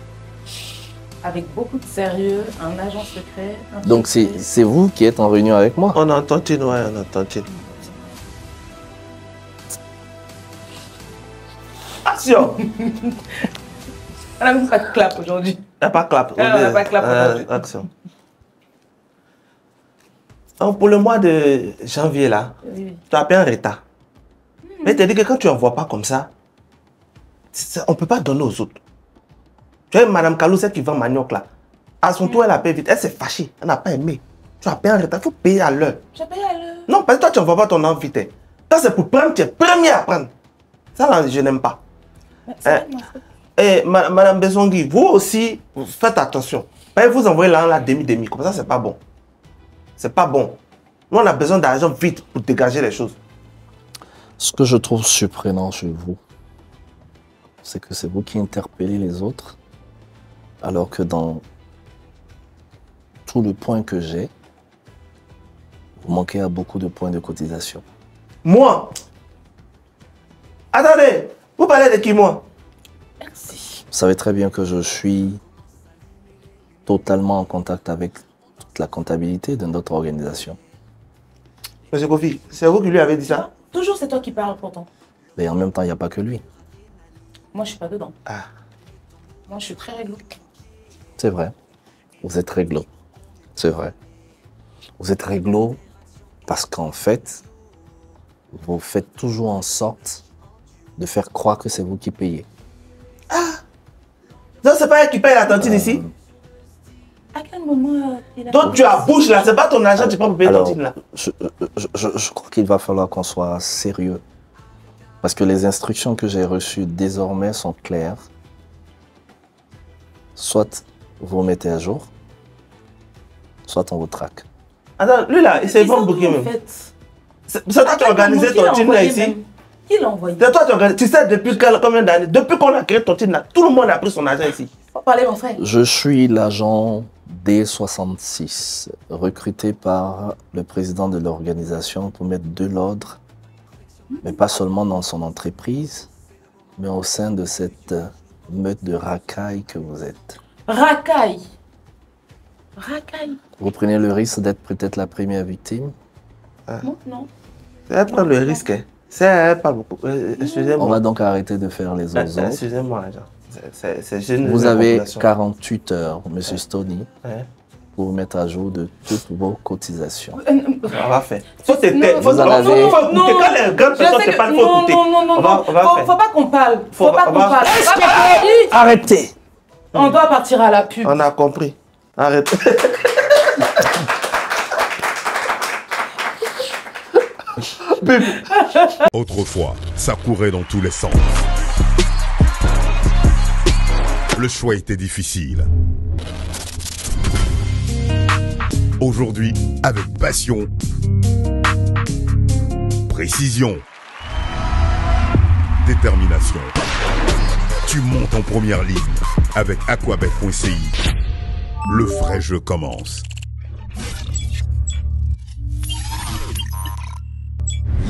Avec beaucoup de sérieux, un agent secret. Donc c'est vous qui êtes en réunion avec moi? On entend une, ouais, on entend une. Action! On n'a même pas de clap aujourd'hui. Il n'y a pas de clap. On n'a pas de clap aujourd'hui. Action. Donc, pour le mois de janvier, là, tu as payé un retard. Mais tu as dit que quand tu n'envoies pas comme ça, on ne peut pas donner aux autres. Tu vois, Madame Kalou, celle qui vend manioc là, à son tour, elle a payé vite. Elle s'est fâchée. Elle n'a pas aimé. Tu as payé un retard. Il faut payer à l'heure. J'ai payé à l'heure. Non, parce que toi, tu n'envoies pas ton enfant vite. Quand c'est pour prendre, tu es premier à prendre. Ça, là, je n'aime pas. Et Madame Besongui, vous aussi, faites attention. Vous envoyez là la demi-demi. Comme ça, c'est pas bon. C'est pas bon. Nous, on a besoin d'argent vite pour dégager les choses. Ce que je trouve surprenant chez vous, c'est que c'est vous qui interpellez les autres, alors que dans tout le point que j'ai, vous manquez à beaucoup de points de cotisation. Moi? Attendez, vous parlez de qui, moi? Merci. savez très bien que je suis totalement en contact avec toute la comptabilité de notre organisation. Monsieur Kofi, c'est vous qui lui avez dit ça? Toujours c'est toi qui parles pourtant. Mais en même temps, il n'y a pas que lui. Moi, je suis pas dedans. Ah. Moi, je suis très réglo. C'est vrai. Vous êtes réglo. C'est vrai. Vous êtes réglo parce qu'en fait, vous faites toujours en sorte de faire croire que c'est vous qui payez. Non, c'est pas elle qui paye la tantine ici. À quel moment il a... Donc tu as bouche là, c'est pas ton argent, tu peux pas payer la tantine là. Je crois qu'il va falloir qu'on soit sérieux. Parce que les instructions que j'ai reçues désormais sont claires. Soit vous mettez à jour, soit on vous traque. Attends, lui là, il s'est pas bouqué même. C'est toi qui as organisé Tontine là ici. Qui l'a envoyé? C'est toi qui as organisé. Tu sais depuis combien d'années? Depuis qu'on a créé Tontine là, tout le monde a pris son argent ici. Faut parler mon frère. Je suis l'agent D66, recruté par le président de l'organisation pour mettre de l'ordre, mais pas seulement dans son entreprise, mais au sein de cette meute de racailles que vous êtes. Racaille. Racaille. Vous prenez le risque d'être peut-être la première victime. Non, non. C'est pas le risque. C'est pas beaucoup. Excusez-moi. On va donc arrêter de faire les oiseaux. Excusez-moi, agent. Vous avez 48 heures, Monsieur Stoney, Ouais. pour vous mettre à jour de toutes vos cotisations. On va faire. Faut t'écouter. Vous en avez- Quand les grandes personnes te parlent, faut écouter. Non, On va faire. faut pas qu'on parle. Faut Faut pas pas- qu'on on va- parle. Arrêtez! On doit partir à la pub. On a compris. Arrête. Pub. Autrefois, ça courait dans tous les sens. Le choix était difficile. Aujourd'hui, avec passion, précision, détermination, tu montes en première ligne avec Aquabet.ci. Le vrai jeu commence.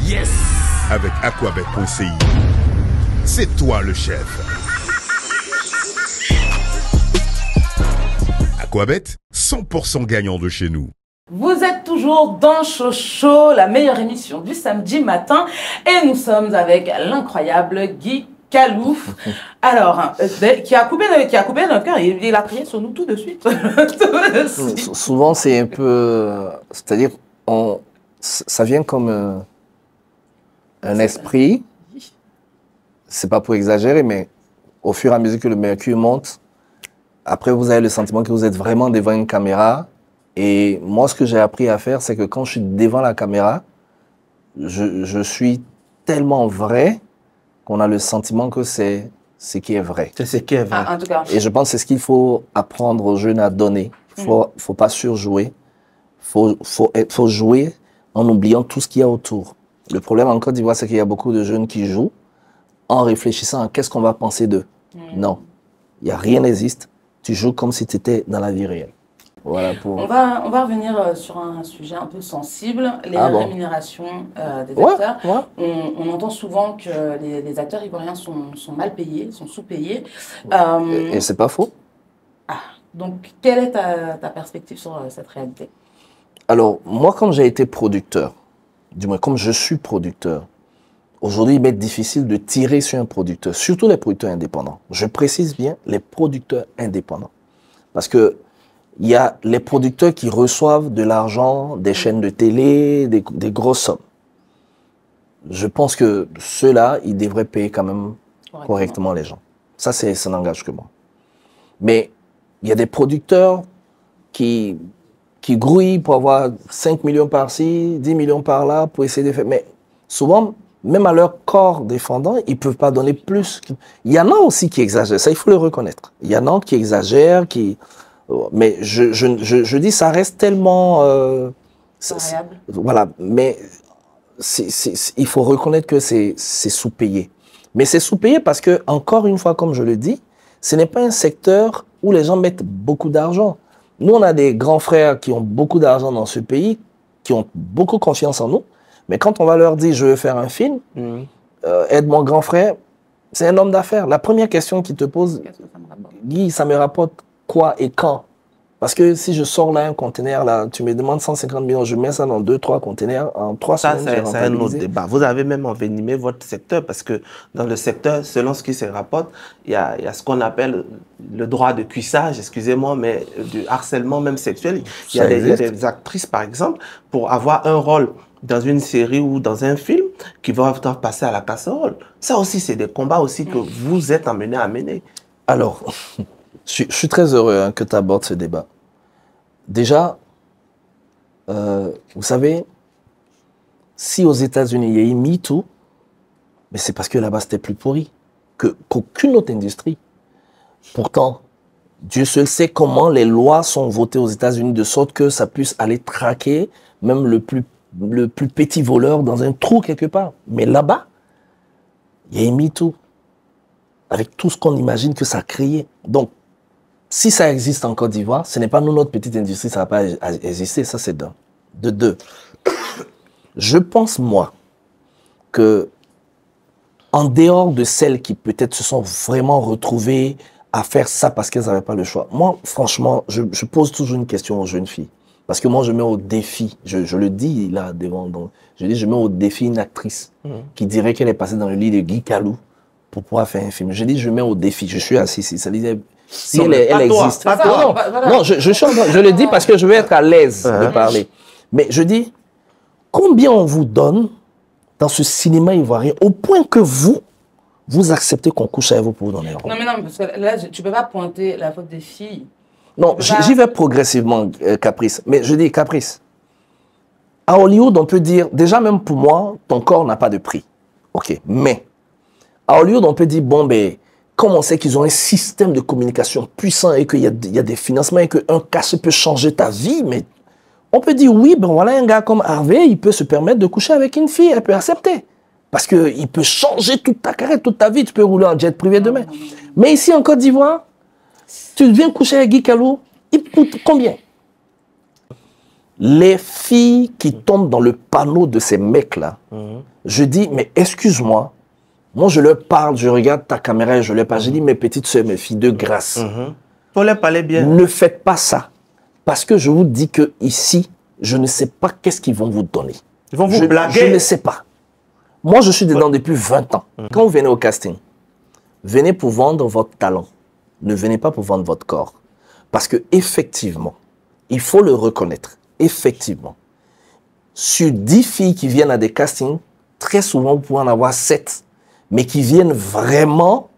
Yes! Avec Aquabet.ci, c'est toi le chef. Aquabet, 100% gagnant de chez nous. Vous êtes toujours dans Chocho, la meilleure émission du samedi matin. Et nous sommes avec l'incroyable Guy Kalouf. Alors, qui a coupé notre cœur. Il a prié sur nous tout de suite. Tout de suite. Souvent, c'est un peu... C'est-à-dire, ça vient comme un esprit. C'est pas pour exagérer, mais au fur et à mesure que le mercure monte, après, vous avez le sentiment que vous êtes vraiment devant une caméra. Et moi, ce que j'ai appris à faire, c'est que quand je suis devant la caméra, je suis tellement vrai qu'on a le sentiment que c'est ce qui est vrai. C'est ce qui est vrai. Ah, en tout cas. Et je pense que c'est ce qu'il faut apprendre aux jeunes à donner. Faut pas surjouer. Faut jouer en oubliant tout ce qu'il y a autour. Le problème en Côte d'Ivoire, c'est qu'il y a beaucoup de jeunes qui jouent en réfléchissant à qu'est-ce qu'on va penser d'eux. Non, il y a rien n'existe. Tu joues comme si tu étais dans la vie réelle. Voilà pour... On va revenir sur un sujet un peu sensible, les Ah bon. rémunérations des Ouais, acteurs. ouais. On entend souvent que les acteurs ivoiriens sont mal payés, sont sous-payés. Et c'est pas faux. Donc, quelle est ta perspective sur cette réalité? Alors, moi, comme j'ai été producteur, du moins comme je suis producteur, aujourd'hui, il m'est difficile de tirer sur un producteur, surtout les producteurs indépendants. Je précise bien les producteurs indépendants. Parce que il y a les producteurs qui reçoivent de l'argent des chaînes de télé, des grosses sommes. Je pense que ceux-là, ils devraient payer quand même correctement les gens. Ça n'engage que moi. Mais il y a des producteurs qui grouillent pour avoir 5 millions par-ci, 10 millions par-là, pour essayer de faire... Mais souvent, même à leur corps défendant, ils ne peuvent pas donner plus. Il y en a aussi qui exagèrent, ça il faut le reconnaître. Il y en a qui exagèrent, qui... Mais je dis, ça reste tellement... Variable. Voilà, mais il faut reconnaître que c'est sous-payé. Mais c'est sous-payé parce que, encore une fois, comme je le dis, ce n'est pas un secteur où les gens mettent beaucoup d'argent. Nous, on a des grands frères qui ont beaucoup d'argent dans ce pays, qui ont beaucoup confiance en nous. Mais quand on va leur dire, je veux faire un film, aide mon grand frère, C'est un homme d'affaires. La première question qu'il te pose, Qu'est-ce que ça me rapporte? Guy, ça me rapporte quoi et quand? Parce que si je sors là un conteneur, là, tu me demandes 150 millions, je mets ça dans 2-3 conteneurs, en 3 Ça, semaines, j'ai c'est un autre rentabilisé. débat. Vous avez même envenimé votre secteur parce que dans le secteur, selon ce qui se rapporte, il y a ce qu'on appelle le droit de cuissage, excusez-moi, mais du harcèlement même sexuel. Il y a des actrices, par exemple, pour avoir un rôle dans une série ou dans un film qui vont passer à la casserole. Ça aussi, c'est des combats aussi que vous êtes amenés à mener. Alors, je suis très heureux hein, que tu abordes ce débat. Déjà, vous savez, si aux États-Unis il y a eu MeToo, mais c'est parce que là-bas c'était plus pourri qu'aucune autre industrie. Pourtant, Dieu seul sait comment les lois sont votées aux États-Unis de sorte que ça puisse aller traquer même le plus petit voleur dans un trou quelque part. Mais là-bas, il y a eu MeToo, avec tout ce qu'on imagine que ça a créé. Donc, si ça existe en Côte d'Ivoire, ce n'est pas nous, notre petite industrie, ça ne va pas exister, ça c'est d'un. De deux, je pense, moi, que en dehors de celles qui peut-être se sont vraiment retrouvées à faire ça parce qu'elles n'avaient pas le choix, moi, franchement, je pose toujours une question aux jeunes filles. Parce que moi, je mets au défi, je le dis là devant, donc, je mets au défi une actrice qui dirait qu'elle est passée dans le lit de Guy Calou pour pouvoir faire un film. Je mets au défi, je suis assis ici, ça disait... Si elle existe. Non, je le dis parce que je veux être à l'aise de parler. Mais je dis, combien on vous donne dans ce cinéma ivoirien au point que vous acceptez qu'on couche avec vous pour vous donner un rôle? Non, mais non, parce que là, tu ne peux pas pointer la faute des filles. Non, j'y vais progressivement, Caprice. Mais je dis, Caprice, à Hollywood, on peut dire, déjà même pour moi, ton corps n'a pas de prix. OK, mais à Hollywood, on peut dire, bon, ben, comme on sait qu'ils ont un système de communication puissant et qu'il y a des financements et qu'un cachet peut changer ta vie, mais on peut dire oui, ben voilà, un gars comme Harvey, il peut se permettre de coucher avec une fille, elle peut accepter. Parce qu'il peut changer toute ta carrière, toute ta vie, tu peux rouler en jet privé demain. Mais ici en Côte d'Ivoire, tu viens coucher avec Guy Calou, il coûte combien? Les filles qui tombent dans le panneau de ces mecs-là, je dis, mais excuse-moi, moi, je leur parle, je regarde ta caméra et je leur parle. Je dis, mes petites soeurs, mes filles, de grâce. Faut leur parler bien. Ne faites pas ça. Parce que je vous dis que ici, je ne sais pas qu'est-ce qu'ils vont vous donner. Ils vont vous blaguer. Je ne sais pas. Moi, je suis dedans depuis 20 ans. Quand vous venez au casting, venez pour vendre votre talent. Ne venez pas pour vendre votre corps. Parce que effectivement, il faut le reconnaître, effectivement, sur 10 filles qui viennent à des castings, très souvent, vous pouvez en avoir 7. Mais qui viennent vraiment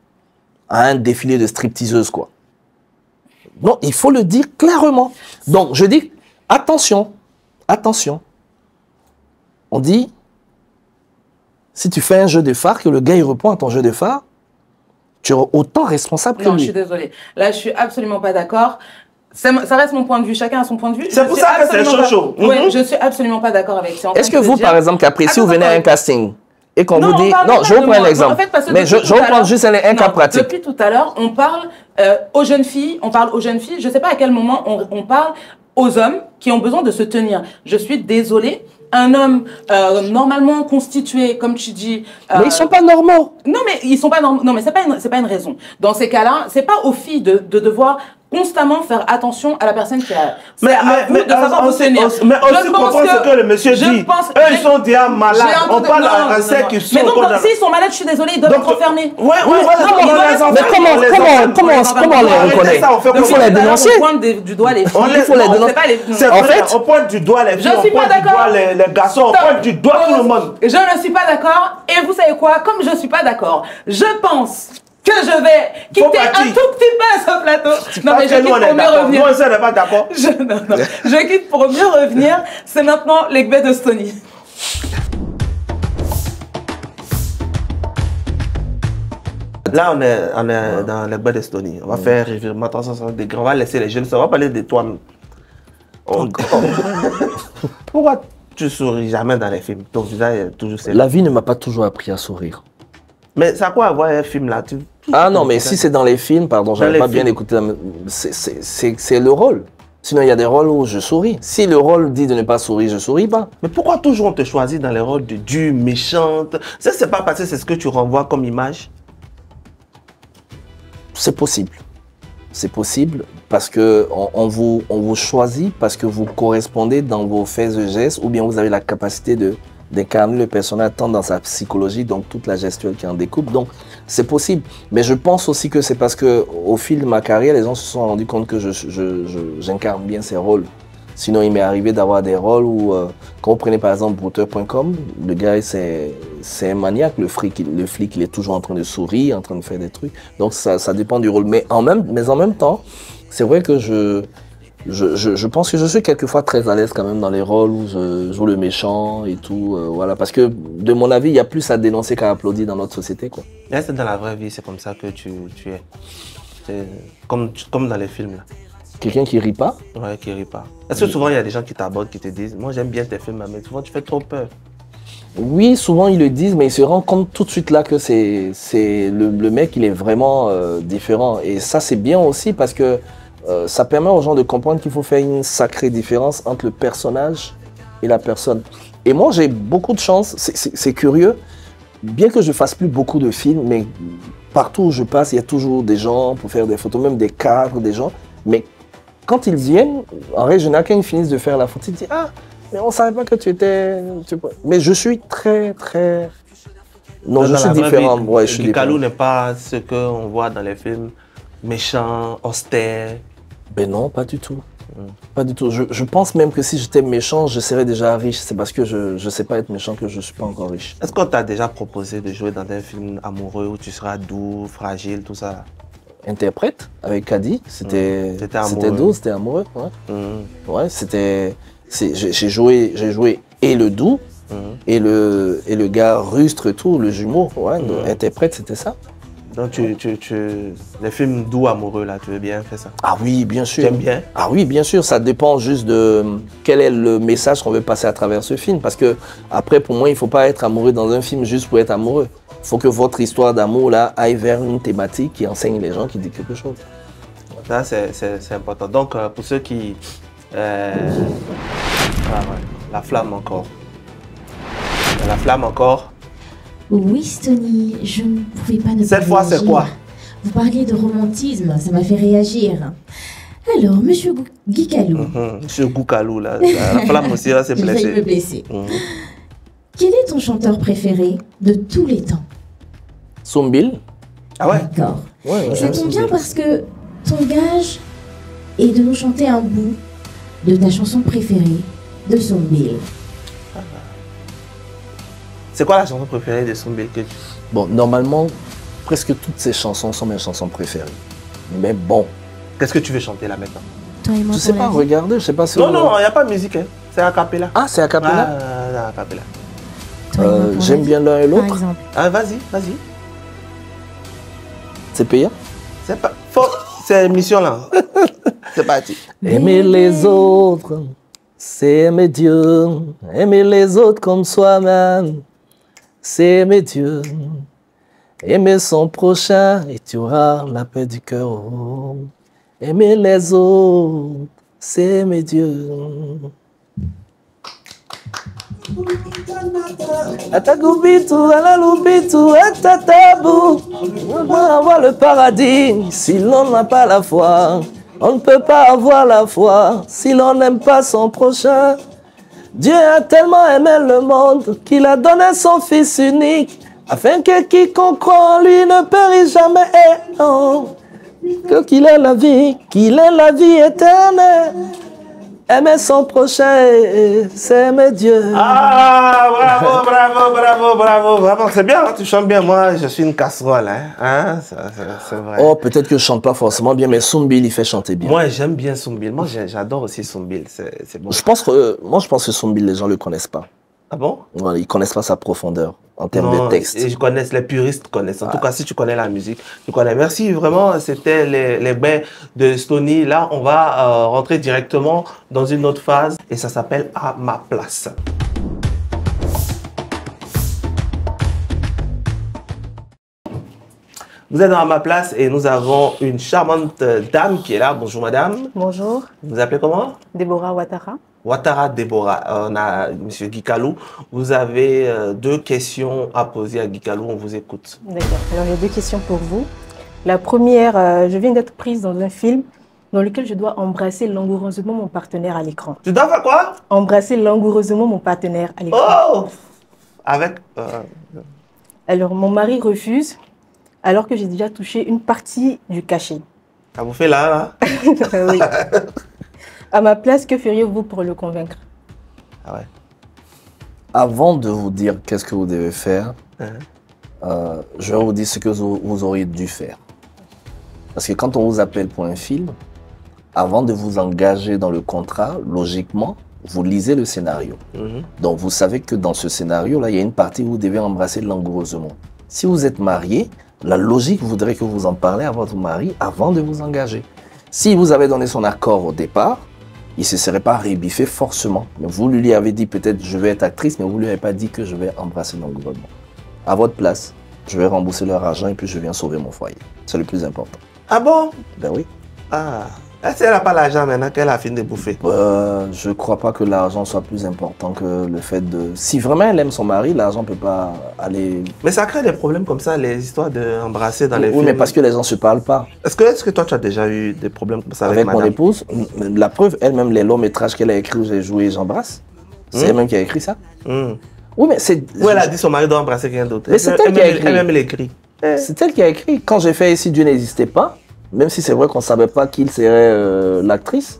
à un défilé de stripteaseuses, quoi. Non, il faut le dire clairement. Donc, je dis, attention, attention. On dit, si tu fais un jeu de phare, que le gars, il répond à ton jeu de phare, tu es autant responsable que lui. Non, je suis désolée. Là, je suis absolument pas d'accord. Ça reste mon point de vue, chacun a son point de vue. C'est pour ça que c'est chaud. Oui, je suis absolument pas d'accord avec ça. Est-ce que vous, par exemple, Caprice, si vous venez à un casting, et qu'on vous dit... Non, je vous prends un exemple. En fait, mais je vous prends juste un cas pratique. Depuis tout à l'heure, on parle aux jeunes filles, Je ne sais pas à quel moment on parle aux hommes qui ont besoin de se tenir. Je suis désolée. Un homme normalement constitué, comme tu dis... mais ils sont pas normaux. Non, mais ils sont pas normaux. Non, mais c'est pas une raison. Dans ces cas-là, c'est pas aux filles de devoir constamment faire attention à la personne qui a... Mais aussi comprendre ce que le monsieur dit. Eux, ils sont déjà malades. On parle à ceux qui sont... Mais donc, s'ils sont malades, je suis désolée, ils doivent être enfermés. Oui, mais comment on les reconnaît? Il faut les dénoncer. On pointe du doigt les filles. Il faut les dénoncer. C'est vrai, on pointe du doigt les filles, on pointe du doigt les garçons, on pointe du doigt tout le monde. Je ne suis pas d'accord. Et vous savez quoi? Comme je ne suis pas d'accord, je pense que je vais quitter un tout petit peu ce plateau. Non, mais je quitte pour mieux revenir. Moi, je n'est pas d'accord. Je quitte pour mieux revenir. C'est maintenant l'Egbé de Stony. Là, on est dans l'Egbé de Stony. On va faire revirement 360 degrés. On va laisser les jeunes. On va parler de toi. Pourquoi tu souris jamais dans les films? Ton visage est toujours sérieux. La vie ne m'a pas toujours appris à sourire. Mais ça quoi avoir un film là? Ah non, mais si c'est dans les films, pardon, j'avais pas bien écouté. C'est le rôle. Sinon, il y a des rôles où je souris. Si le rôle dit de ne pas sourire, je souris pas. Mais pourquoi toujours on te choisit dans les rôles de dur, méchante? Ça, c'est pas parce que c'est ce que tu renvoies comme image? C'est possible. C'est possible parce que on vous choisit parce que vous correspondez dans vos faits et gestes ou bien vous avez la capacité d'incarner le personnage tant dans sa psychologie, donc toute la gestuelle qui en découpe. Donc c'est possible. Mais je pense aussi que c'est parce que au fil de ma carrière, les gens se sont rendus compte que j'incarne bien ces rôles. Sinon, il m'est arrivé d'avoir des rôles où, quand vous prenez par exemple Brouteur.com, le gars, c'est un maniaque, le flic, il est toujours en train de sourire, en train de faire des trucs. Donc ça dépend du rôle. Mais en même temps, c'est vrai que je pense que je suis quelquefois très à l'aise quand même dans les rôles où je joue le méchant et tout. Voilà, parce que de mon avis, il y a plus à dénoncer qu'à applaudir dans notre société, quoi. Là, c'est dans la vraie vie, c'est comme ça que tu es. C'est comme dans les films, là. Quelqu'un qui rit pas? Ouais, qui rit pas. Est-ce que souvent il y a des gens qui t'abordent, qui te disent « Moi j'aime bien tes films, mais souvent tu fais trop peur ». Oui, souvent ils le disent, mais ils se rendent compte tout de suite là que le mec, il est vraiment différent. Et ça, c'est bien aussi parce que ça permet aux gens de comprendre qu'il faut faire une sacrée différence entre le personnage et la personne. Et moi, j'ai beaucoup de chance. C'est curieux. Bien que je fasse plus beaucoup de films, mais partout où je passe, il y a toujours des gens pour faire des photos, même des cadres, des gens. Mais quand ils viennent, en règle générale, quand ils finissent de faire la photo, ils disent « Ah, mais on ne savait pas que tu étais... » Mais je suis très... Non, je suis différent. Ouais, je suis Guicalou n'est pas ce qu'on voit dans les films, méchant, austère. Ben non, pas du tout. Pas du tout. Je pense même que si j'étais méchant, je serais déjà riche. C'est parce que je ne sais pas être méchant que je ne suis pas encore riche. Est-ce qu'on t'a déjà proposé de jouer dans un film amoureux où tu seras doux, fragile, tout ça? Interprète avec Kadi, c'était doux, c'était amoureux. Ouais, ouais, j'ai joué et le doux et le gars rustre, tout, le jumeau. Ouais, interprète, c'était ça. Donc les films doux amoureux là, tu veux bien faire ça? Ah oui, bien sûr. Tu aimes bien? Ah oui, bien sûr. Ça dépend juste de quel est le message qu'on veut passer à travers ce film. Parce que après, pour moi, il ne faut pas être amoureux dans un film juste pour être amoureux. Il faut que votre histoire d'amour là aille vers une thématique qui enseigne les gens, qui dit quelque chose. Ça, c'est important. Donc, pour ceux qui... la flamme encore. La flamme encore. Oui, Stony, je ne pouvais pas ne pas Cette fois, c'est quoi? Vous parliez de romantisme, ça m'a fait réagir. Alors, monsieur Guicalou. Monsieur Guicalou, là, la flamme aussi, là, c'est blessé. J'ai failli me blesser. Quel est ton chanteur préféré de tous les temps? Soumbil. Ah ouais? D'accord. Ouais, ça tombe bien parce que ton gage est de nous chanter un bout de ta chanson préférée de Soumbil. C'est quoi la chanson préférée de Soumbil que tu... Bon, normalement, presque toutes ces chansons sont mes chansons préférées. Mais bon. Qu'est-ce que tu veux chanter là maintenant? Toi et moi, je sais pas, regardez, je sais pas si... Non, il n'y a pas de musique, hein. C'est a cappella. Ah, c'est a cappella? Ah, a cappella. J'aime bien l'un et l'autre. Ah, vas-y. C'est payant? C'est pas... C'est émission là. C'est parti. Aimer les autres, c'est aimer Dieu. Aimer les autres comme soi-même, c'est aimer Dieu. Aimer son prochain et tu auras la paix du cœur. Aimer les autres, c'est aimer Dieu. Atagubitu, alalubitu, atatabu. On peut avoir le paradis si l'on n'a pas la foi. On ne peut pas avoir la foi si l'on n'aime pas son prochain. Dieu a tellement aimé le monde qu'il a donné son Fils unique, afin que quiconque croit en lui ne périsse jamais. Et non, qu'il ait la vie éternelle. Aimer son prochain, c'est aimer Dieu. Ah, bravo. C'est bien, hein, tu chantes bien. Moi, je suis une casserole, hein? C'est vrai. Oh, peut-être que je chante pas forcément bien, mais Soumbil, il fait chanter bien. Moi, j'aime bien Soumbil. Moi, j'adore aussi Soumbil. C'est bon. Je pense que Soumbil, les gens le connaissent pas. Ah bon? Voilà, ils connaissent pas sa profondeur en termes de texte. Et les puristes connaissent. En tout cas, si tu connais la musique, tu connais. Merci, vraiment, c'était les bains de Stony. Là, on va rentrer directement dans une autre phase et ça s'appelle « À ma place ». Vous êtes dans « À ma place » et nous avons une charmante dame qui est là. Bonjour, madame. Bonjour. Vous vous appelez comment? Déborah Ouattara. Ouattara Déborah, on a M. Guicalou. Vous avez 2 questions à poser à Guicalou, on vous écoute. D'accord. Alors, il y a 2 questions pour vous. La première, je viens d'être prise dans un film dans lequel je dois embrasser langoureusement mon partenaire à l'écran. Tu dois faire quoi? Embrasser langoureusement mon partenaire à l'écran. Oh! Avec... Alors, mon mari refuse, alors que j'ai déjà touché une partie du cachet. Ça vous fait là? Oui. À ma place, que feriez-vous pour le convaincre? Ah ouais. Avant de vous dire qu'est-ce que vous devez faire, je vais vous dire ce que vous auriez dû faire. Parce que quand on vous appelle pour un film, avant de vous engager dans le contrat, logiquement, vous lisez le scénario. Donc vous savez que dans ce scénario-là, il y a une partie où vous devez embrasser langoureusement. Si vous êtes marié, la logique voudrait que vous en parlez à votre mari avant de vous engager. Si vous avez donné son accord au départ, il ne se serait pas rébiffé forcément. Mais vous lui avez dit peut-être je vais être actrice, mais vous ne lui avez pas dit que je vais embrasser langoureusement. À votre place, je vais rembourser leur argent et puis je viens sauver mon foyer. C'est le plus important. Ah bon? Ben oui. Ah. Est-ce qu'elle n'a pas l'argent maintenant qu'elle a fini de bouffer? Je ne crois pas que l'argent soit plus important que le fait de... Si vraiment elle aime son mari, l'argent ne peut pas aller... Mais ça crée des problèmes comme ça, les histoires d'embrasser dans les films. Oui, mais parce que les gens ne se parlent pas. Est-ce que toi, tu as déjà eu des problèmes comme ça avec mon épouse? La preuve, elle-même, les longs métrages qu'elle a écrits où j'ai joué J'embrasse, c'est elle-même qui a écrit ça. Oui, mais c'est... Où elle a dit son mari doit embrasser quelqu'un d'autre. Mais c'est elle qui a écrit. Elle-même l'écrit. C'est elle qui a écrit. Quand j'ai fait Si Dieu n'existait pas, même si c'est vrai qu'on ne savait pas qui serait l'actrice,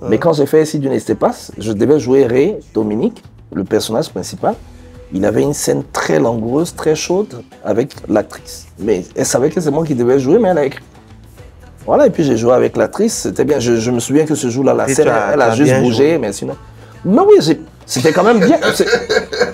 mais quand j'ai fait Si Dieu n'existait pas, je devais jouer Ray Dominique, le personnage principal. Il avait une scène très langoureuse, très chaude avec l'actrice. Mais elle savait que c'est moi qui devais jouer, mais elle a écrit. Voilà, et puis j'ai joué avec l'actrice, c'était bien. Je me souviens que ce jour-là, la scène, elle a juste bougé, joué. Mais sinon... Mais oui, c'était quand même bien.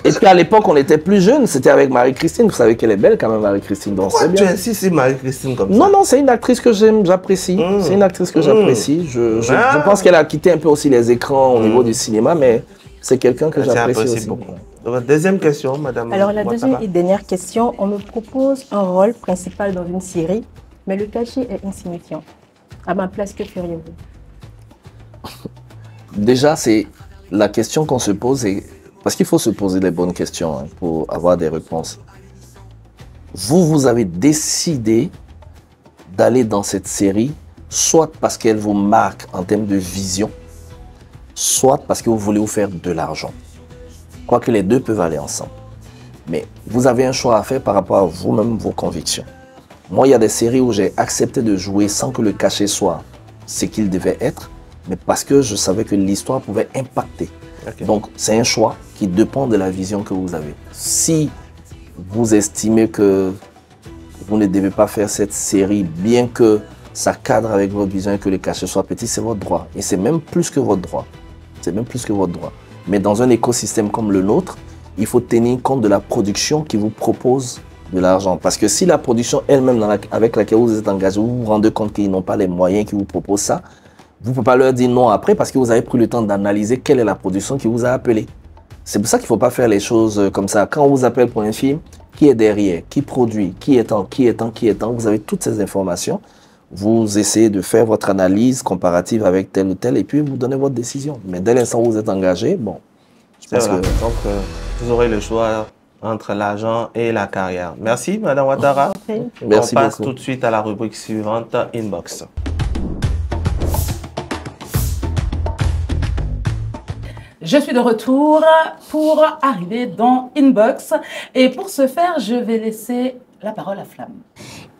Et puis à l'époque, on était plus jeunes, c'était avec Marie-Christine. Vous savez qu'elle est belle quand même, Marie-Christine. Pourquoi tu insistes sur Marie-Christine comme ça? Non, c'est une actrice que j'apprécie. C'est une actrice que j'apprécie. Je pense qu'elle a quitté un peu aussi les écrans au niveau du cinéma, mais c'est quelqu'un que j'apprécie aussi. Beaucoup. Donc, deuxième question, madame. Alors la deuxième et dernière question, on me propose un rôle principal dans une série, mais le cachet est insignifiant. À ma place, que feriez-vous? Déjà, c'est la question qu'on se pose, parce qu'il faut se poser les bonnes questions pour avoir des réponses. Vous avez décidé d'aller dans cette série, soit parce qu'elle vous marque en termes de vision, soit parce que vous voulez vous faire de l'argent. Quoique les deux peuvent aller ensemble. Mais vous avez un choix à faire par rapport à vous-même, vos convictions. Moi, il y a des séries où j'ai accepté de jouer sans que le cachet soit ce qu'il devait être, mais parce que je savais que l'histoire pouvait impacter. Okay. Donc, c'est un choix qui dépend de la vision que vous avez. Si vous estimez que vous ne devez pas faire cette série, bien que ça cadre avec votre vision et que le cachet soit petit, c'est votre droit. Et c'est même plus que votre droit. C'est même plus que votre droit. Mais dans un écosystème comme le nôtre, il faut tenir compte de la production qui vous propose de l'argent. Parce que si la production elle-même avec laquelle vous êtes engagé, vous vous rendez compte qu'ils n'ont pas les moyens qui vous proposent ça, vous ne pouvez pas leur dire non après parce que vous avez pris le temps d'analyser quelle est la production qui vous a appelé. C'est pour ça qu'il ne faut pas faire les choses comme ça. Quand on vous appelle pour un film, qui est derrière, qui produit, qui est temps, vous avez toutes ces informations. Vous essayez de faire votre analyse comparative avec tel ou tel et puis vous donnez votre décision. Mais dès l'instant où vous êtes engagé, bon, je pense que... Donc, vous aurez le choix entre l'argent et la carrière. Merci, Madame Ouattara. Merci On passe beaucoup. tout de suite à la rubrique suivante, Inbox. Je suis de retour pour arriver dans Inbox. Et pour ce faire, je vais laisser la parole à Flamme.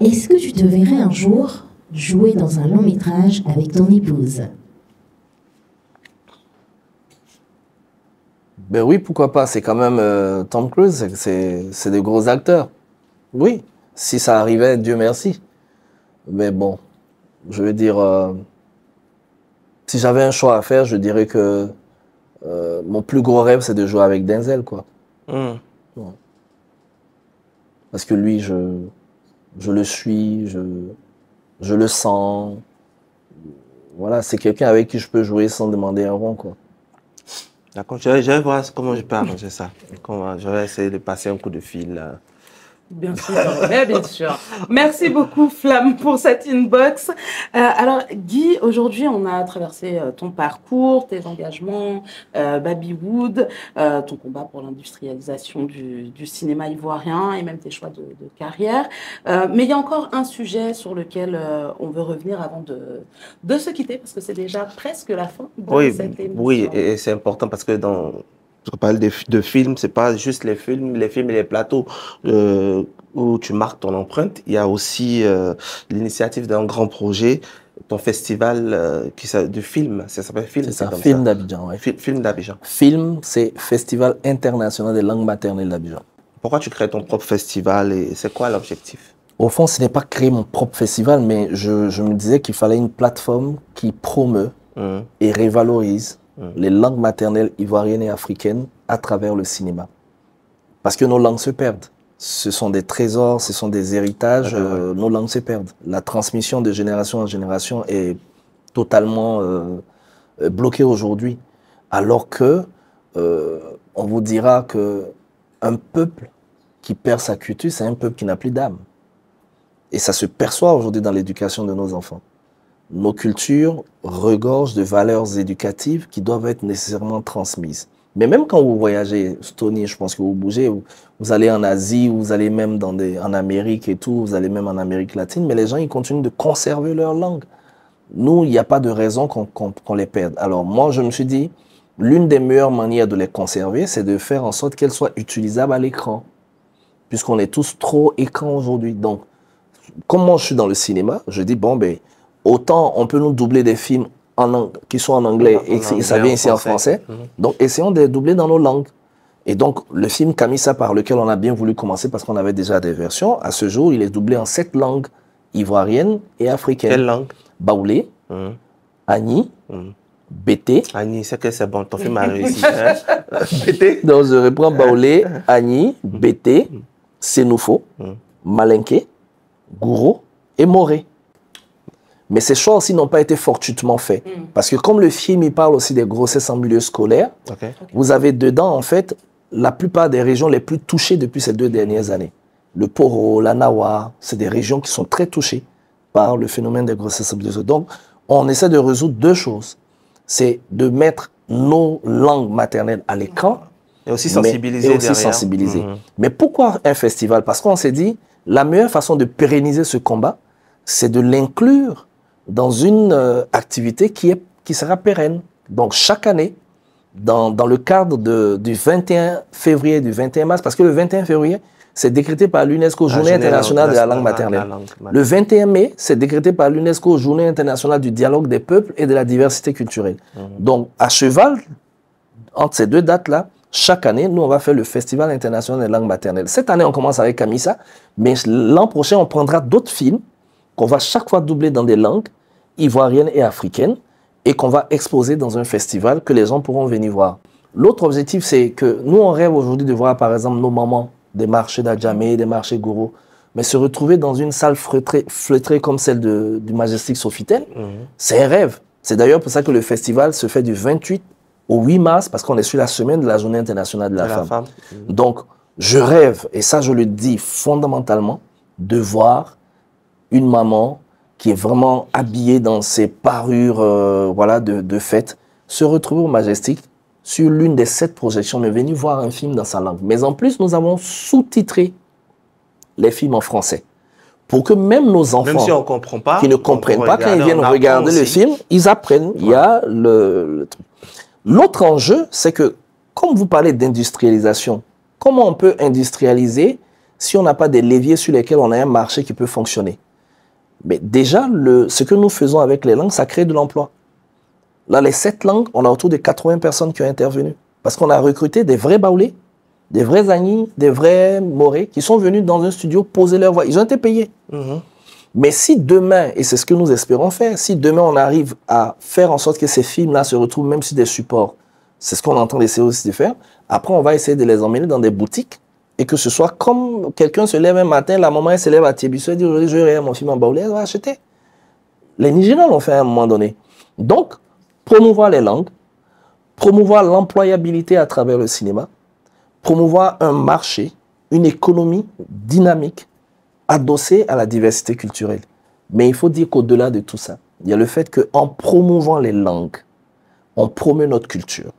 Est-ce que tu te verrais un jour jouer dans un long métrage avec ton épouse? Ben oui, pourquoi pas. C'est quand même Tom Cruise, c'est de gros acteurs. Oui, si ça arrivait, Dieu merci. Mais bon, je veux dire, si j'avais un choix à faire, je dirais que mon plus gros rêve, c'est de jouer avec Denzel, quoi. Ouais. Parce que lui, je le suis, je le sens. Voilà, c'est quelqu'un avec qui je peux jouer sans demander un rond, quoi. D'accord, je vais voir comment je peux arranger ça. Je vais essayer de passer un coup de fil Bien sûr, bien sûr. Merci beaucoup, Flamme, pour cette inbox. Alors, Guy, aujourd'hui, on a traversé ton parcours, tes engagements, Babywood, ton combat pour l'industrialisation du cinéma ivoirien et même tes choix de carrière. Mais il y a encore un sujet sur lequel on veut revenir avant de se quitter, parce que c'est déjà presque la fin de cette émission. Oui, et c'est important parce que dans... Je parle de films, c'est pas juste les films et les plateaux où tu marques ton empreinte. Il y a aussi l'initiative d'un grand projet, ton festival du film. Ça s'appelle Film. C'est ça, Film d'Abidjan. Ouais. Film d'Abidjan. Film, c'est Festival international des langues maternelles d'Abidjan. Pourquoi tu crées ton propre festival et c'est quoi l'objectif? Au fond, ce n'est pas créer mon propre festival, mais je me disais qu'il fallait une plateforme qui promeut et révalorise les langues maternelles ivoiriennes et africaines à travers le cinéma. Parce que nos langues se perdent. Ce sont des trésors, ce sont des héritages, nos langues se perdent. La transmission de génération en génération est totalement bloquée aujourd'hui. Alors que on vous dira qu'un peuple qui perd sa culture, c'est un peuple qui n'a plus d'âme. Et ça se perçoit aujourd'hui dans l'éducation de nos enfants. Nos cultures regorgent de valeurs éducatives qui doivent être nécessairement transmises. Mais même quand vous voyagez, Stony, je pense que vous bougez, vous allez en Asie, vous allez même en Amérique et tout, vous allez même en Amérique latine, mais les gens, ils continuent de conserver leur langue. Nous, il n'y a pas de raison qu'on les perde. Alors moi, je me suis dit, l'une des meilleures manières de les conserver, c'est de faire en sorte qu'elles soient utilisables à l'écran. Puisqu'on est tous trop écran aujourd'hui. Donc, comme moi, je suis dans le cinéma, je dis, bon, ben, autant on peut nous doubler des films qui sont en anglais et ça vient ici en français. Donc, essayons de les doubler dans nos langues. Et donc, le film Kamisa, par lequel on a bien voulu commencer parce qu'on avait déjà des versions, à ce jour, il est doublé en 7 langues ivoiriennes et africaines. Quelle langue? Baoulé, Agni, Bété. Agni, c'est que c'est bon, ton film a réussi. Hein? Bété. Donc, je reprends Baoulé, Agni, Bété, Sénoufo, Malinké, Gouro et Moré. Mais ces choix aussi n'ont pas été fortuitement faits. Parce que comme le film, il parle aussi des grossesses en milieu scolaire, vous avez dedans, en fait, la plupart des régions les plus touchées depuis ces 2 dernières années. Le Poro, la Nawa, c'est des régions qui sont très touchées par le phénomène des grossesses en milieu scolaire. Donc, on essaie de résoudre 2 choses. C'est de mettre nos langues maternelles à l'écran. Et aussi sensibiliser sensibiliser. Mais pourquoi un festival? Parce qu'on s'est dit, la meilleure façon de pérenniser ce combat, c'est de l'inclure dans une activité qui sera pérenne. Donc, chaque année, dans le cadre du 21 février et du 21 mars, parce que le 21 février, c'est décrété par l'UNESCO, Journée internationale de la langue maternelle. Le 21 mai, c'est décrété par l'UNESCO, Journée internationale du dialogue des peuples et de la diversité culturelle. Donc, à cheval, entre ces 2 dates-là, chaque année, nous, on va faire le Festival international des langues maternelles. Cette année, on commence avec Kamisa, mais l'an prochain, on prendra d'autres films qu'on va chaque fois doubler dans des langues ivoiriennes et africaines et qu'on va exposer dans un festival que les gens pourront venir voir. L'autre objectif, c'est que nous, on rêve aujourd'hui de voir, par exemple, nos mamans des marchés d'Adjamé, des marchés Gouro, mais se retrouver dans une salle feutrée comme celle du Majestic Sofitel, c'est un rêve. C'est d'ailleurs pour ça que le festival se fait du 28 au 8 mars, parce qu'on est sur la semaine de la Journée internationale de la femme. Donc, je rêve, et ça je le dis fondamentalement, de voir une maman qui est vraiment habillée dans ses parures voilà, de fête, se retrouver au Majestic sur l'une des 7 projections, mais venir voir un film dans sa langue. Mais en plus, nous avons sous-titré les films en français. Pour que même nos enfants, même si on comprend pas, qui ne comprennent pas, quand ils viennent regarder le film, ils apprennent. Il y a le truc. L'autre enjeu, c'est que, comme vous parlez d'industrialisation, comment on peut industrialiser si on n'a pas des leviers sur lesquels on a un marché qui peut fonctionner? Mais déjà, ce que nous faisons avec les langues, ça crée de l'emploi. Là, les 7 langues, on a autour de 80 personnes qui ont intervenu. Parce qu'on a recruté des vrais Baoulés, des vrais Agni, des vrais Moré, qui sont venus dans un studio poser leur voix. Ils ont été payés. Mais si demain, et c'est ce que nous espérons faire, si demain on arrive à faire en sorte que ces films-là se retrouvent même sur des supports, c'est ce qu'on entend essayer aussi de faire, après on va essayer de les emmener dans des boutiques et que ce soit comme quelqu'un se lève un matin, la maman elle se lève à Tébissou et dit « je regarde mon film en Baoulé », elle va acheter. Les Nigérians l'ont fait à un moment donné. Donc, promouvoir les langues, promouvoir l'employabilité à travers le cinéma, promouvoir un marché une économie dynamique adossée à la diversité culturelle. Mais il faut dire qu'au-delà de tout ça, il y a le fait qu'en promouvant les langues, on promeut notre culture.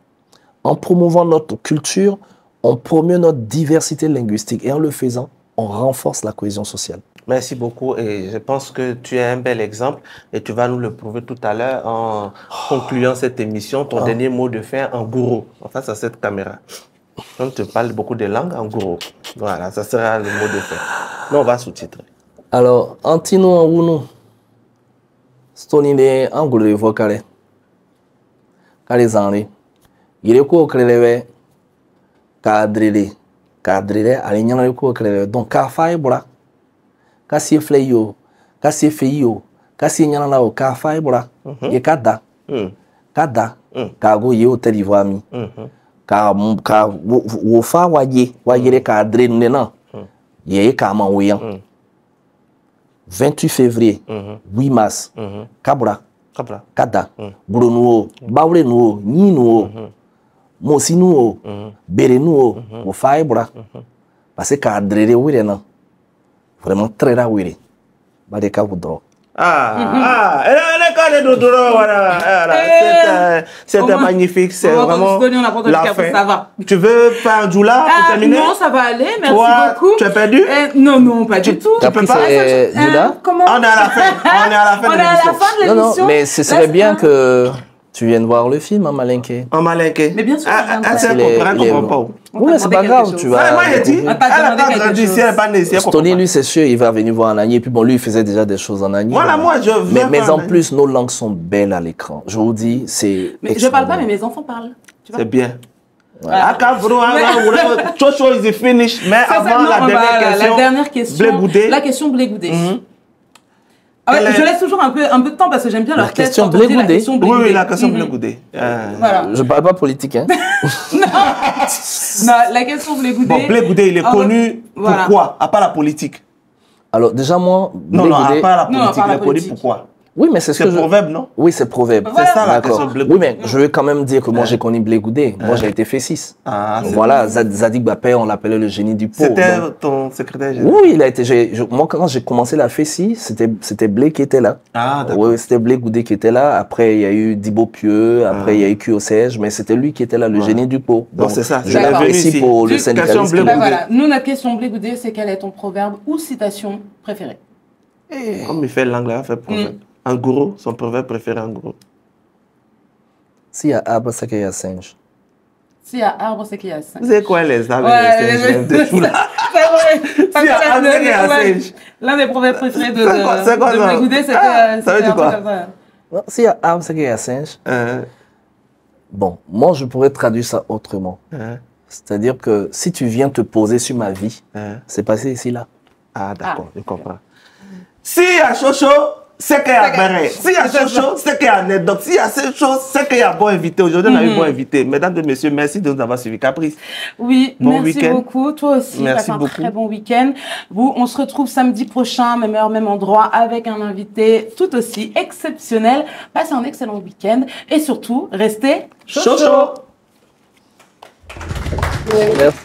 En promouvant notre culture, on promeut notre diversité linguistique. Et en le faisant, on renforce la cohésion sociale. Merci beaucoup et je pense que tu es un bel exemple et tu vas nous le prouver tout à l'heure en concluant cette émission. Ton dernier mot de fin en gourou, face à cette caméra. On te parle beaucoup de langues en gourou. Voilà, ça sera le mot de fin. Nous, on va sous-titrer. Alors, Antino en Wunu, Stonine en gourou vocale. Kale Zanri, il est quoi que cadrele, alignant ko krele donc ka fay bora ka si fleyo ka si feyo ka si nyana la o ka fay bora ye kada ka go ye hotel ivoami ka wo fa waye le cadre nena ye ka man weyan 28 février 8 mars kabra kada bruno bawle no ni no Mosi nous, bere nous, au faibra, parce que cadrer oui non, vraiment très rare oui, bah des cas vous drôle. C'était magnifique, c'est vraiment la fin. Ça va. Tu veux faire un doula pour terminer? Non, ça va aller, merci toi, beaucoup. Tu as perdu? Non, pas du tout. Tu peux pas? Comment? On est à la fin. On est à la fin de l'émission. Non, mais ce serait bien que tu viennes voir le film en malinqué. En malinqué. Mais bien sûr, elle comprend pas. Oui, c'est pas grave, tu vas. Moi, j'ai dit, elle n'a pas grandi ici, elle n'est pas née ici. Tony, lui, c'est sûr, il va venir voir en Agni. Et puis bon, lui, il faisait déjà des choses en Agni. Voilà, moi, je veux. Mais en plus, nos langues sont belles à l'écran. Je vous dis, c'est. Mais je parle pas, mais mes enfants parlent. C'est bien. Chocho is finished. Mais avant la dernière question. La question Blé Goudé. Je laisse toujours un peu de temps parce que j'aime bien leur tête. Blé Goudé. Oui, la question Blé Goudé. Voilà. Je parle pas politique, hein. Non, la question Blé Goudé. Bon, Blé Goudé, il est connu pourquoi? À part la politique. Alors, déjà, moi. Non, à part la politique, il est connu pourquoi? Oui, mais c'est proverbe, non? Oui, c'est proverbe. C'est ça la question Blé Goudé. Oui, mais je veux quand même dire que moi, j'ai connu Blé Goudé. Moi, j'ai été Fessis. Voilà, Zadig Bapé, on l'appelait le génie du pot. C'était ton secrétaire général? Oui, il a été. Moi, quand j'ai commencé la Fessis, c'était Blé qui était là. Ah, d'accord. Oui, c'était Blé Goudé qui était là. Après, il y a eu Dibo Pieux. Après, il y a eu QOCG. Mais c'était lui qui était là, le génie du pot. Donc, c'est ça. Je l'ai vu ici pour le syndicalisme. Voilà. Nous, notre question Blé Goudé, c'est quel est ton proverbe ou citation préférée? Comme il fait l'anglais, il fait proverbe. En gros, son proverbe préféré en gros. S'il y a arbre, c'est qu'il y a singe. S'il y a arbre, c'est qu'il y a singe. Vous savez quoi les arbres et les singes de tout là? C'est vrai. S'il y a arbre, c'est qu'il y a singe. L'un des proverbes préférés de Blé Goudé, c'était ça veut dire quoi? S'il y a arbre, c'est qu'il y a singe. Bon, moi, je pourrais traduire ça autrement. C'est-à-dire que si tu viens te poser sur ma vie, c'est passé ici là. Ah, d'accord, je comprends. S'il y a Chocho, c'est qu'il y a Béré. S'il y a Chocho, c'est qu'il y a anecdote. S'il y a ces choses, c'est qu'il y a bon invité. Aujourd'hui, on a eu bon invité. Mesdames et messieurs, merci de nous avoir suivis. Caprice. Oui, bon merci beaucoup. Toi aussi, merci passe beaucoup. Un très bon week-end. On se retrouve samedi prochain, même heure, même endroit, avec un invité tout aussi exceptionnel. Passez un excellent week-end et surtout, restez Chocho. Merci.